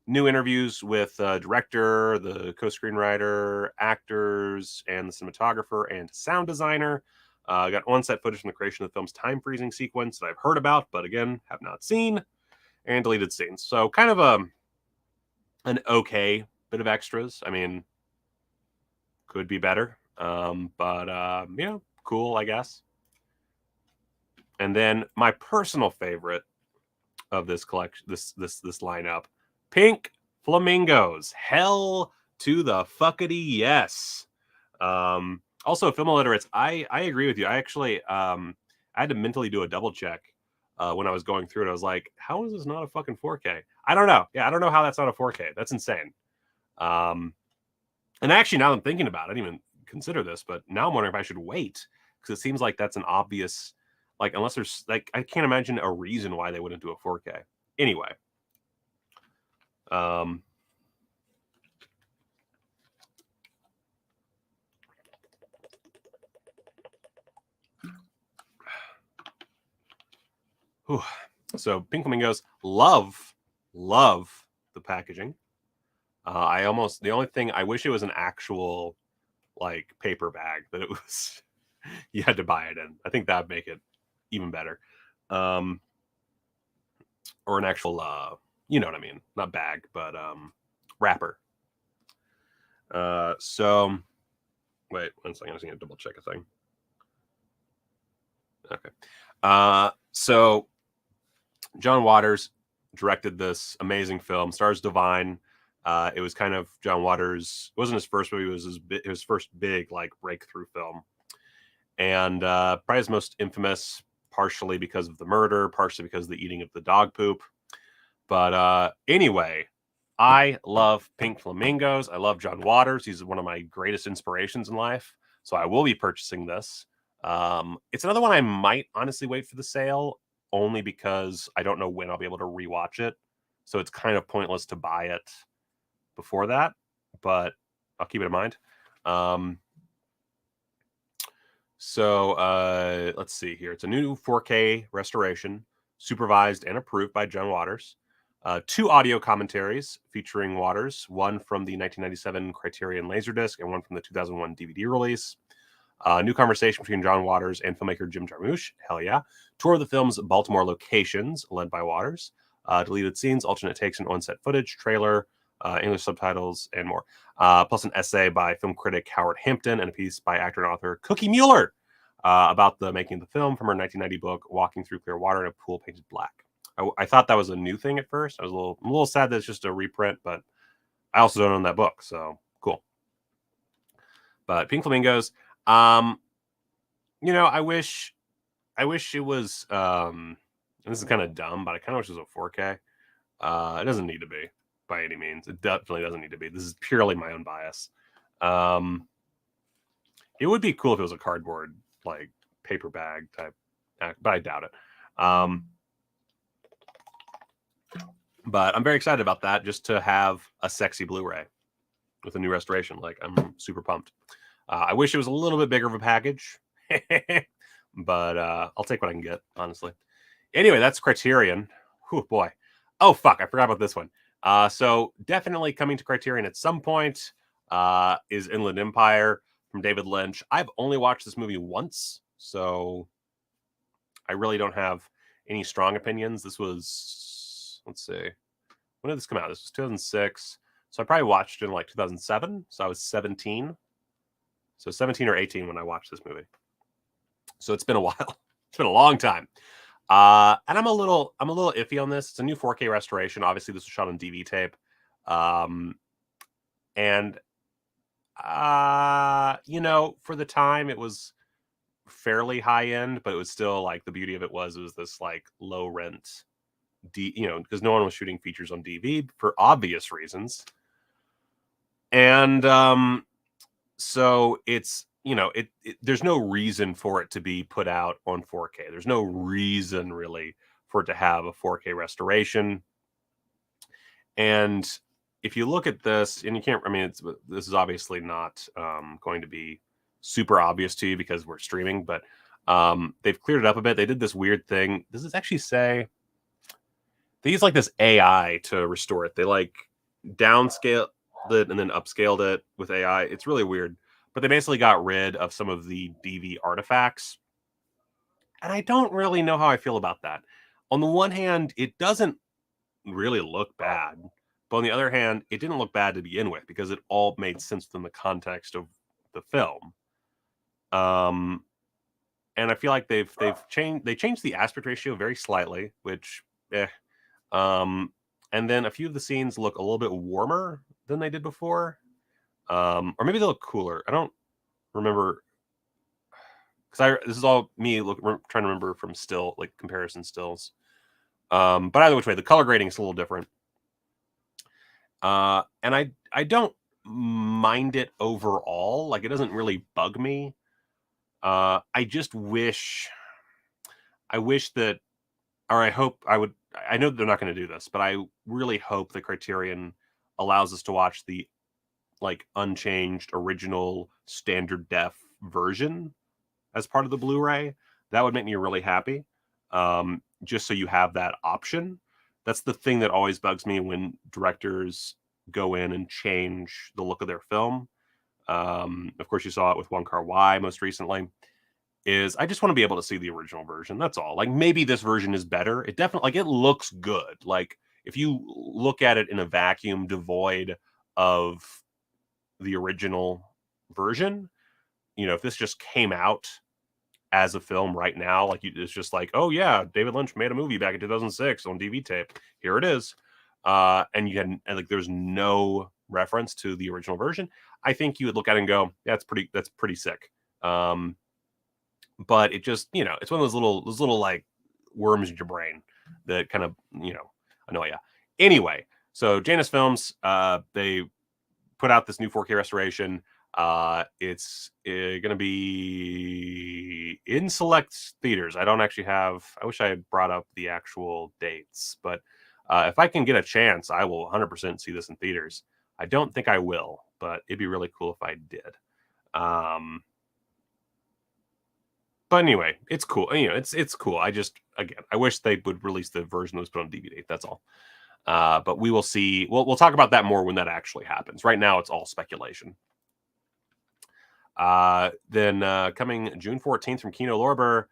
New interviews with director, the co-screenwriter, actors, and the cinematographer and sound designer. Got on-set footage from the creation of the film's time-freezing sequence that I've heard about, but again, have not seen, and deleted scenes. So kind of an okay bit of extras. I mean, could be better, but cool, I guess. And then my personal favorite of this collection, this lineup, Pink Flamingos. Hell to the fuckity yes. Also, film illiterates, I agree with you. I actually I had to mentally do a double check when I was going through it. I was like, how is this not a fucking 4K? I don't know. Yeah, I don't know how that's not a 4K. That's insane. And actually, now I'm thinking about it, I didn't even consider this, but now I'm wondering if I should wait, because it seems like that's an obvious, like, unless there's, like, I can't imagine a reason why they wouldn't do a 4K. Anyway. Whew. So Pink Flamingos, love the packaging. The only thing, I wish it was an actual like paper bag that it was you had to buy it in. I think that'd make it even better. Or an actual you know what I mean, not bag, but wrapper. So wait one second, I'm just gonna double check a thing. Okay. So John Waters directed this amazing film, stars Divine. It was kind of John Waters, it wasn't his first movie, it was his first big like breakthrough film. And probably his most infamous, partially because of the murder, partially because of the eating of the dog poop. But anyway, I love Pink Flamingos. I love John Waters. He's one of my greatest inspirations in life. So I will be purchasing this. It's another one I might honestly wait for the sale, only because I don't know when I'll be able to rewatch it. So it's kind of pointless to buy it before that, but I'll keep it in mind. So let's see here. It's a new 4K restoration, supervised and approved by John Waters. 2 audio commentaries featuring Waters, one from the 1997 Criterion Laserdisc and one from the 2001 DVD release. New conversation between John Waters and filmmaker Jim Jarmusch. Hell yeah. Tour of the film's Baltimore locations, led by Waters. Deleted scenes, alternate takes, and on-set footage, trailer, English subtitles, and more. Plus an essay by film critic Howard Hampton and a piece by actor and author Cookie Mueller about the making of the film from her 1990 book, Walking Through Clear Water in a Pool Painted Black. I thought that was a new thing at first. I'm a little sad that it's just a reprint, but I also don't own that book, so cool. But Pink Flamingos, you know, I wish it was, and this is kind of dumb, but I kind of wish it was a 4K. It doesn't need to be by any means. It definitely doesn't need to be. This is purely my own bias. It would be cool if it was a cardboard, like, paper bag type, but I doubt it. But I'm very excited about that, just to have a sexy Blu-ray with a new restoration. Like, I'm super pumped. I wish it was a little bit bigger of a package, but I'll take what I can get, honestly. Anyway, that's Criterion. Whew, boy. Oh, fuck, I forgot about this one. So definitely coming to Criterion at some point is Inland Empire from David Lynch. I've only watched this movie once, so I really don't have any strong opinions. This was, let's see, when did this come out? This was 2006. So I probably watched it in like 2007. So I was 17. So 17 or 18 when I watched this movie. So it's been a while. It's been a long time. And I'm a little iffy on this. It's a new 4K restoration. Obviously, this was shot on DV tape. And you know, for the time, it was fairly high end, but it was still like, the beauty of it was this like low rent, you know, because no one was shooting features on DV for obvious reasons. And so it's, you know, there's no reason for it to be put out on 4K. There's no reason really for it to have a 4K restoration. And if you look at this, and you can't, I mean, this is obviously not going to be super obvious to you because we're streaming, but they've cleared it up a bit. They did this weird thing. Does this actually say, they use like this AI to restore it. They like downscale it and then upscaled it with AI. It's really weird. But they basically got rid of some of the DV artifacts. And I don't really know how I feel about that. On the one hand, it doesn't really look bad. But on the other hand, it didn't look bad to begin with because it all made sense within the context of the film. And I feel like they've changed the aspect ratio very slightly, which and then a few of the scenes look a little bit warmer than they did before. Or maybe they look cooler. I don't remember, because this is all me trying to remember from still, like, comparison stills. But either which way, the color grading is a little different. And I don't mind it overall. Like, it doesn't really bug me. I just wish that, or I hope I know they're not going to do this, but I really hope the Criterion allows us to watch the, like, unchanged original standard def version as part of the Blu-ray. That would make me really happy. Just so you have that option. That's the thing that always bugs me when directors go in and change the look of their film. Of course, you saw it with Wong Kar-wai most recently. Is I just want to be able to see the original version. That's all. Like, maybe this version is better. It definitely, like, it looks good. Like, if you look at it in a vacuum, devoid of the original version, if this just came out as a film right now, like, it's just like, oh yeah, David Lynch made a movie back in 2006 on DV tape. Here it is. And like, there's no reference to the original version. I think you would look at it and go, yeah, that's pretty sick. But it just, it's one of those little like worms in your brain that kind of, annoy you. Anyway, so Janus Films, they put out this new 4K restoration. It's going to be in select theaters. I don't actually have, I wish I had brought up the actual dates, but if I can get a chance, I will 100% see this in theaters. I don't think I will, but it'd be really cool if I did. But anyway, it's cool. It's cool. I just, again, I wish they would release the version that was put on DVD. That's all. But we will see. We'll talk about that more when that actually happens. Right now, it's all speculation. Then coming June 14th from Kino Lorber,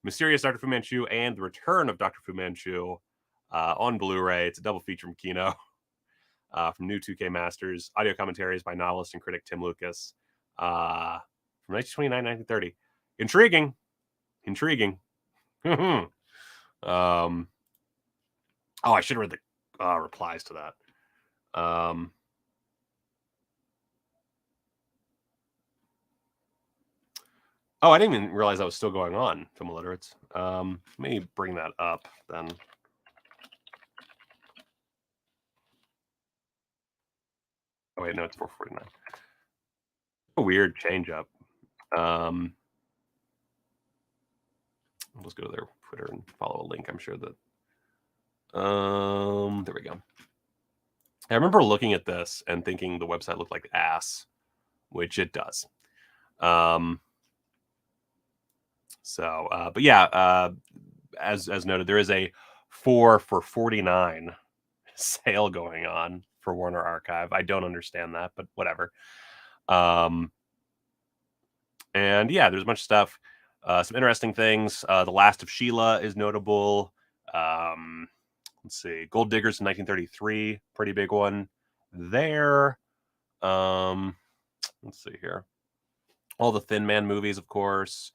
Mysterious Dr. Fu Manchu and The Return of Dr. Fu Manchu on Blu-ray. It's a double feature from Kino. From New 2K Masters. Audio commentaries by novelist and critic Tim Lucas. From 1929, 1930. Intriguing. I should have read the replies to that. I didn't even realize that was still going on, Film Illiterates. Let me bring that up then. Oh wait, no, it's 449. A weird change up. I'll just go to their Twitter and follow a link. I'm sure that. There we go. I remember looking at this and thinking the website looked like ass, which it does. But yeah, as noted, there is a 4 for $49 sale going on for Warner Archive. I don't understand that, but whatever. And yeah, there's a bunch of stuff. Some interesting things. The Last of Sheila is notable. Let's see. Gold Diggers in 1933. Pretty big one there. Let's see here. All the Thin Man movies, of course.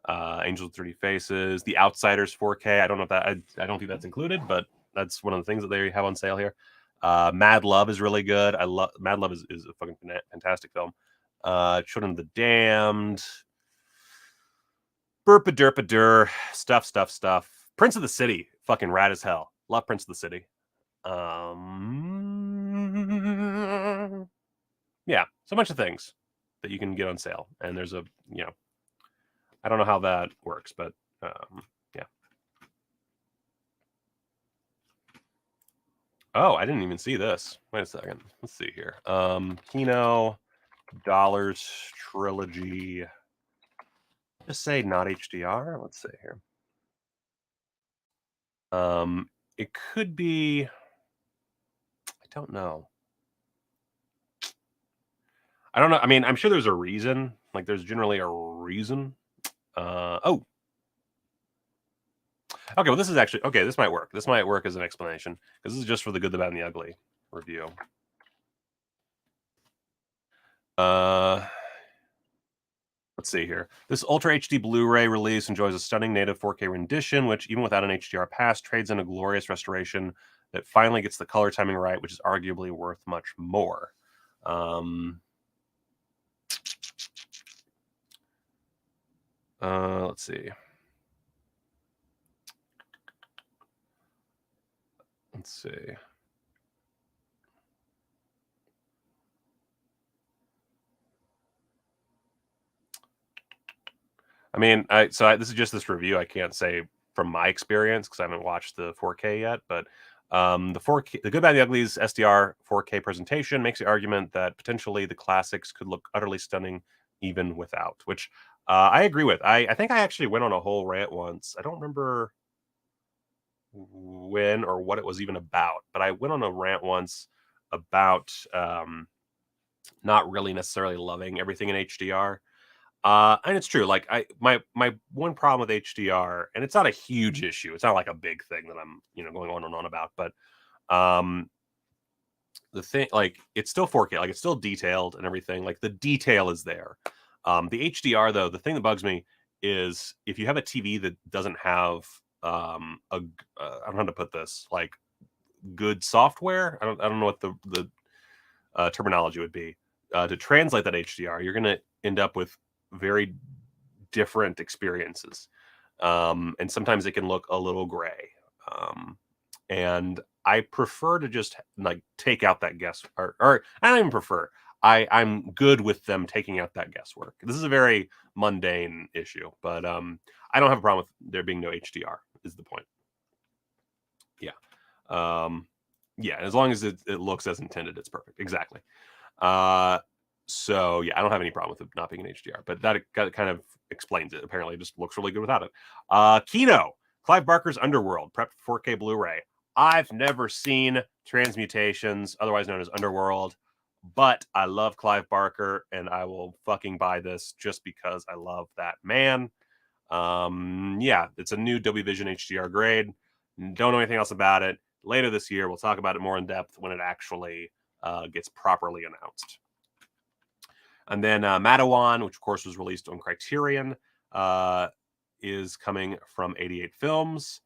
Angels with 30 Faces. The Outsiders 4K. I don't know if that... I don't think that's included, but that's one of the things that they have on sale here. Mad Love is really good. Mad Love is a fucking fantastic film. Children of the Damned. Burpa-derpa-dur. Stuff. Prince of the City. Fucking rad as hell. Love Prince of the City. Yeah, so a bunch of things that you can get on sale. And there's a, I don't know how that works, but yeah. Oh, I didn't even see this. Wait a second. Let's see here. Kino Dollars Trilogy. Just say not HDR. Let's see here. It could be. I don't know. I don't know. I mean, I'm sure there's a reason. Like, there's generally a reason. Okay, well, this is actually... Okay, this might work. This might work as an explanation. Because this is just for the Good, the Bad, and the Ugly review. Let's see here. This Ultra HD Blu-ray release enjoys a stunning native 4K rendition, which, even without an HDR pass, trades in a glorious restoration that finally gets the color timing right, which is arguably worth much more. Let's see. I mean, this is just this review. I can't say from my experience because I haven't watched the 4K yet, but the 4K, the Good, Bad, the Ugly's SDR 4K presentation makes the argument that potentially the classics could look utterly stunning even without, which I agree with. I think I actually went on a whole rant once. I don't remember when or what it was even about, but I went on a rant once about not really necessarily loving everything in HDR. And it's true. Like my one problem with HDR, and it's not a huge issue. It's not like a big thing that I'm, going on and on about, but the thing, like, it's still 4K, like it's still detailed and everything. Like the detail is there. The HDR though, the thing that bugs me is if you have a TV that doesn't have I don't know how to put this, like good software. I don't know what the terminology would be to translate that HDR. You're gonna end up with very different experiences, and sometimes it can look a little gray. And I prefer to just like take out that guess, or I don't even prefer. I'm good with them taking out that guesswork. This is a very mundane issue, but I don't have a problem with there being no HDR. Is the point? Yeah, yeah. As long as it looks as intended, it's perfect. Exactly. So yeah, I don't have any problem with it not being an HDR, but that kind of explains it. Apparently, it just looks really good without it. Kino, Clive Barker's Underworld, prepped for 4K Blu-ray. I've never seen Transmutations, otherwise known as Underworld, but I love Clive Barker, and I will fucking buy this just because I love that man. Yeah, it's a new Dolby Vision HDR grade. Don't know anything else about it. Later this year, we'll talk about it more in depth when it actually gets properly announced. And then Madawan, which of course was released on Criterion, is coming from 88 Films.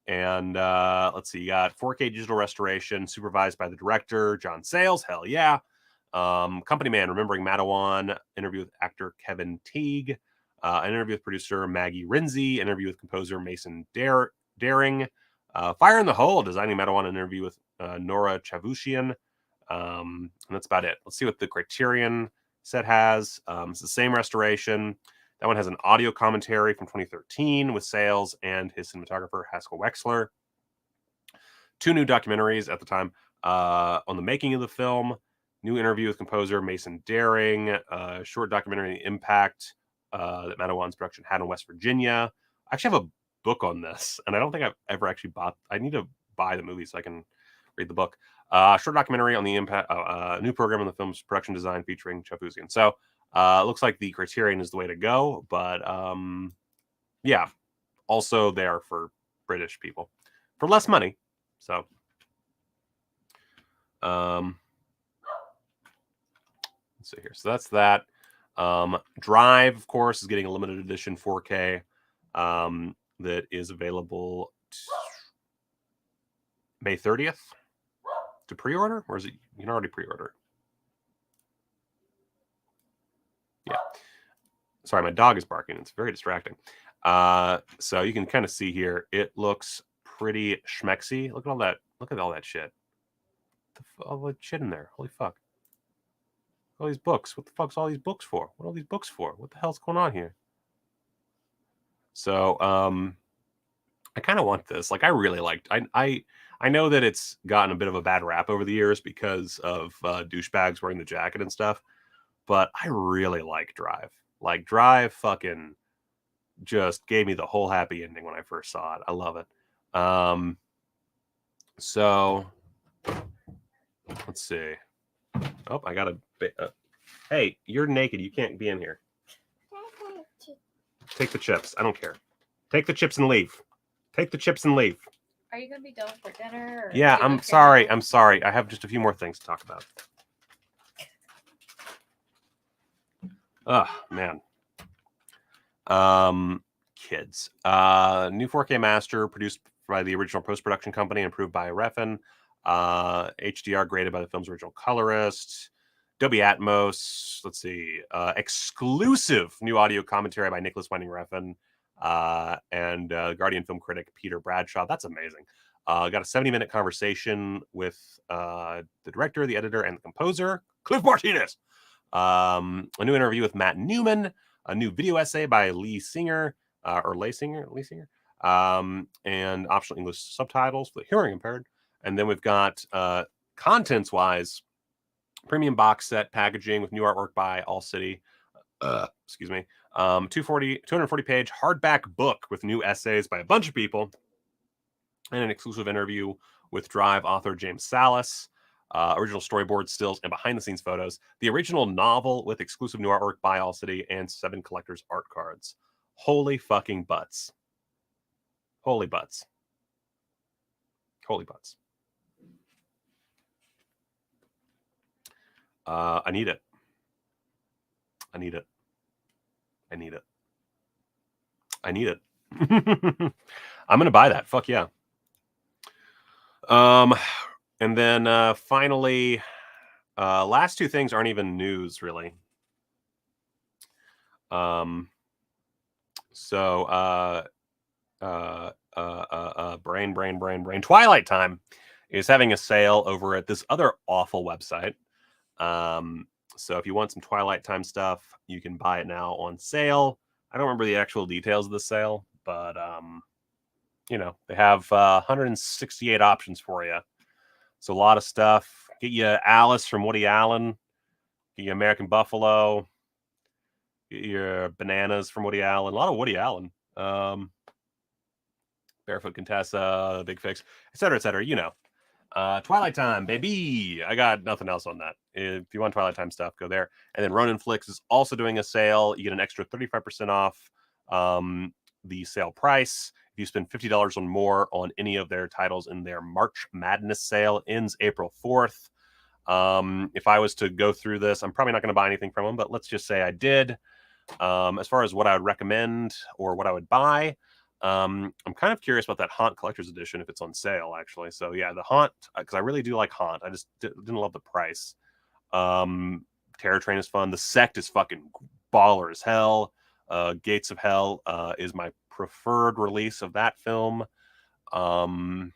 And let's see, you got 4K digital restoration supervised by the director, John Sayles. Hell yeah. Company Man, Remembering Madawan, interview with actor Kevin Teague, an interview with producer Maggie Rinzi, interview with composer Mason Daring, Fire in the Hole, designing Madawan, an interview with Nora Chavushian. And that's about it. Let's see what the Criterion set has. It's the same restoration. That one has an audio commentary from 2013 with Sayles and his cinematographer Haskell Wexler. 2 new documentaries at the time on the making of the film. New interview with composer Mason Daring. Short documentary impact that Madawan's production had in West Virginia. I actually have a book on this, and I don't think I've ever actually bought. I need to buy the movie so I can read the book. Short documentary on the impact, new program on the film's production design featuring Chafusian. So looks like the Criterion is the way to go, but yeah, also there for British people for less money. So let's see here. So that's that. Drive, of course, is getting a limited edition 4K that is available May 30th to pre-order, or is it you can already pre-order? Yeah. Sorry, my dog is barking. It's very distracting. So you can kind of see here. It looks pretty schmexy. Look at all that. Look at all that shit. All the shit in there. Holy fuck. All these books. What the fuck's all these books for? What are all these books for? What the hell's going on here? So I kind of want this. Like, I really liked. I know that it's gotten a bit of a bad rap over the years because of douchebags wearing the jacket and stuff, but I really like Drive. Like, Drive fucking just gave me the whole happy ending when I first saw it. I love it. So let's see. Oh, I got hey, you're naked. You can't be in here. Take the chips. I don't care. Take the chips and leave. Take the chips and leave. Are you gonna be done for dinner? Yeah, I'm sorry. I'm sorry. I have just a few more things to talk about. Oh man. Kids. New 4K master produced by the original post-production company and approved by Refn. HDR graded by the film's original colorist. Dolby Atmos. Let's see. Exclusive new audio commentary by Nicholas Winding Refn and Guardian film critic Peter Bradshaw. That's amazing. Got a 70-minute conversation with the director, the editor, and the composer, Clive Martinez. A new interview with Matt Newman. A new video essay by Lee Singer, and optional English subtitles for the hearing impaired. And then we've got contents-wise, premium box set packaging with new artwork by All City. 240-page hardback book with new essays by a bunch of people, and an exclusive interview with Drive author James Salas. Original storyboard stills and behind-the-scenes photos. The original novel with exclusive new artwork by All City and 7 collector's art cards. Holy fucking butts! Holy butts! Holy butts! I need it. I need it. I need it. I need it. I'm gonna buy that. Fuck yeah. And then finally, last two things aren't even news really. Brain. Twilight Time is having a sale over at this other awful website. So if you want some Twilight Time stuff, you can buy it now on sale. I don't remember the actual details of the sale, but you know, they have 168 options for you. So a lot of stuff. Get you Alice from Woody Allen. Get you American Buffalo. Get your Bananas from Woody Allen. A lot of Woody Allen. Barefoot Contessa, Big Fix, etc., you know. Twilight Time, baby. I got nothing else on that. If you want Twilight Time stuff, go there. And then Ronin Flix is also doing a sale. You get an extra 35% off the sale price. If you spend $50 or more on any of their titles in their March Madness sale, ends April 4th. If I was to go through this, I'm probably not going to buy anything from them, but let's just say I did. As far as what I would recommend or what I would buy, I'm kind of curious about that Haunt Collector's Edition if it's on sale, actually. So yeah, the Haunt, because I really do like Haunt. I just didn't love the price. Terror Train is fun. The Sect is fucking baller as hell. Gates of Hell is my preferred release of that film. Let's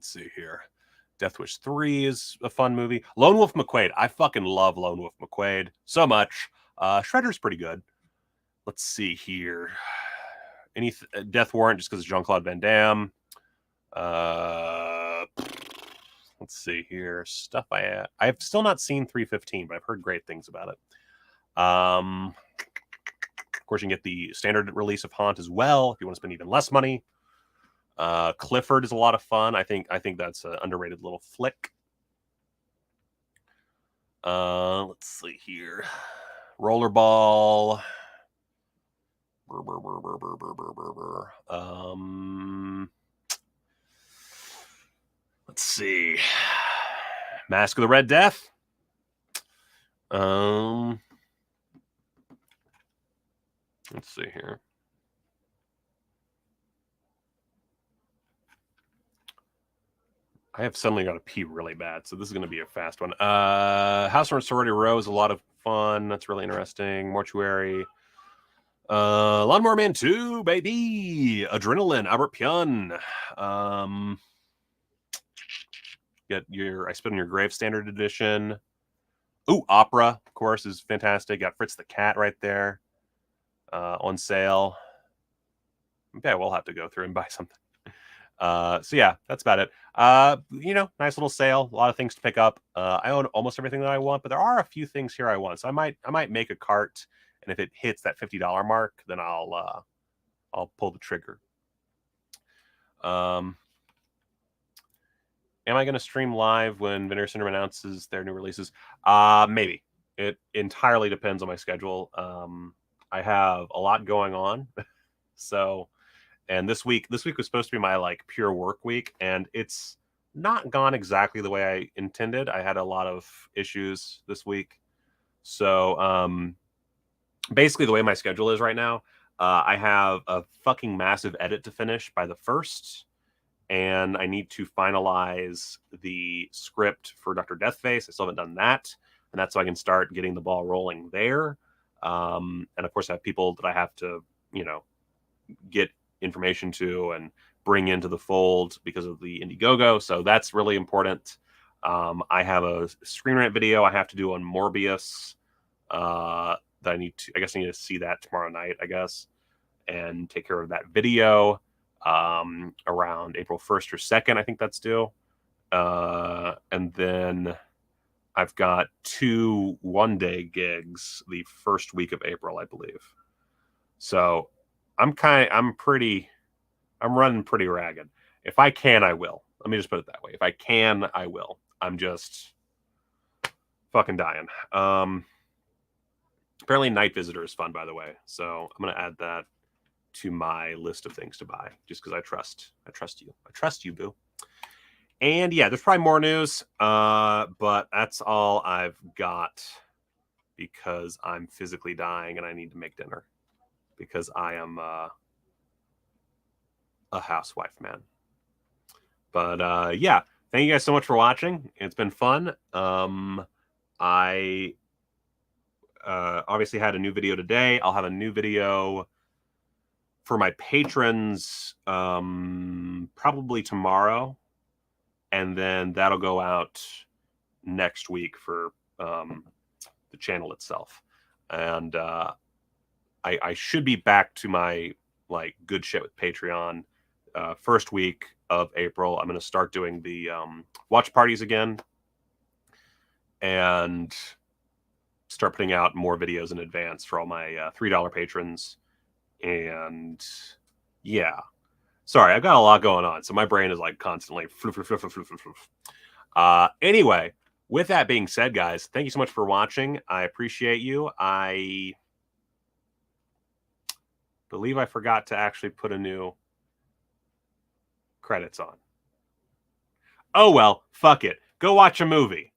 see here. Death Wish 3 is a fun movie. Lone Wolf McQuade. I fucking love Lone Wolf McQuade so much. Shredder's pretty good. Let's see here. Any Death Warrant just because of Jean-Claude Van Damme. Let's see here. Stuff I've still not seen 315, but I've heard great things about it. Of course, you can get the standard release of Haunt as well if you want to spend even less money. Clifford is a lot of fun. I think that's an underrated little flick. Let's see here. Rollerball. Let's see. Mask of the Red Death. Let's see here. I have suddenly got to pee really bad, so this is going to be a fast one. House from Sorority Row is a lot of fun. That's really interesting. Mortuary. Lawnmower Man 2, baby. Adrenaline, Albert Pyun. Get your I Spit on Your Grave standard edition. Ooh, Opera, of course, is fantastic. Got Fritz the Cat right there on sale. Maybe I will have to go through and buy something. So yeah, that's about it. You know, nice little sale. A lot of things to pick up. I own almost everything that I want, but there are a few things here I want. So I might make a cart, and if it hits that $50 mark, then I'll pull the trigger. Am I going to stream live when Vinegar Syndrome announces their new releases? Maybe. It entirely depends on my schedule. I have a lot going on, so. And this week was supposed to be my like pure work week, and it's not gone exactly the way I intended. I had a lot of issues this week. So basically the way my schedule is right now, I have a fucking massive edit to finish by the 1st, and I need to finalize the script for Dr. Deathface. I still haven't done that, and that's so I can start getting the ball rolling there. And of course, I have people that I have to, get information to and bring into the fold because of the Indiegogo. So that's really important. I have a screen rant video I have to do on Morbius that I need to see that tomorrow night, I guess, and take care of that video around April 1st or 2nd. I think that's due. And then I've got 2 one-day gigs the first week of April, I believe. So I'm running pretty ragged. If I can, I will. Let me just put it that way. If I can, I will. I'm just fucking dying. Apparently Night Visitor is fun, by the way. So I'm going to add that to my list of things to buy just because I trust you. I trust you, boo. And yeah, there's probably more news, but that's all I've got because I'm physically dying and I need to make dinner because I am a housewife, man. But yeah, thank you guys so much for watching. It's been fun. I obviously had a new video today. I'll have a new video for my patrons probably tomorrow. And then that'll go out next week for the channel itself. And I should be back to my good shit with Patreon first week of April. I'm going to start doing the watch parties again and start putting out more videos in advance for all my $3 patrons. And yeah. Sorry, I've got a lot going on, so my brain is constantly. Anyway, with that being said, guys, thank you so much for watching. I appreciate you. I believe I forgot to actually put a new credits on. Oh well, fuck it. Go watch a movie.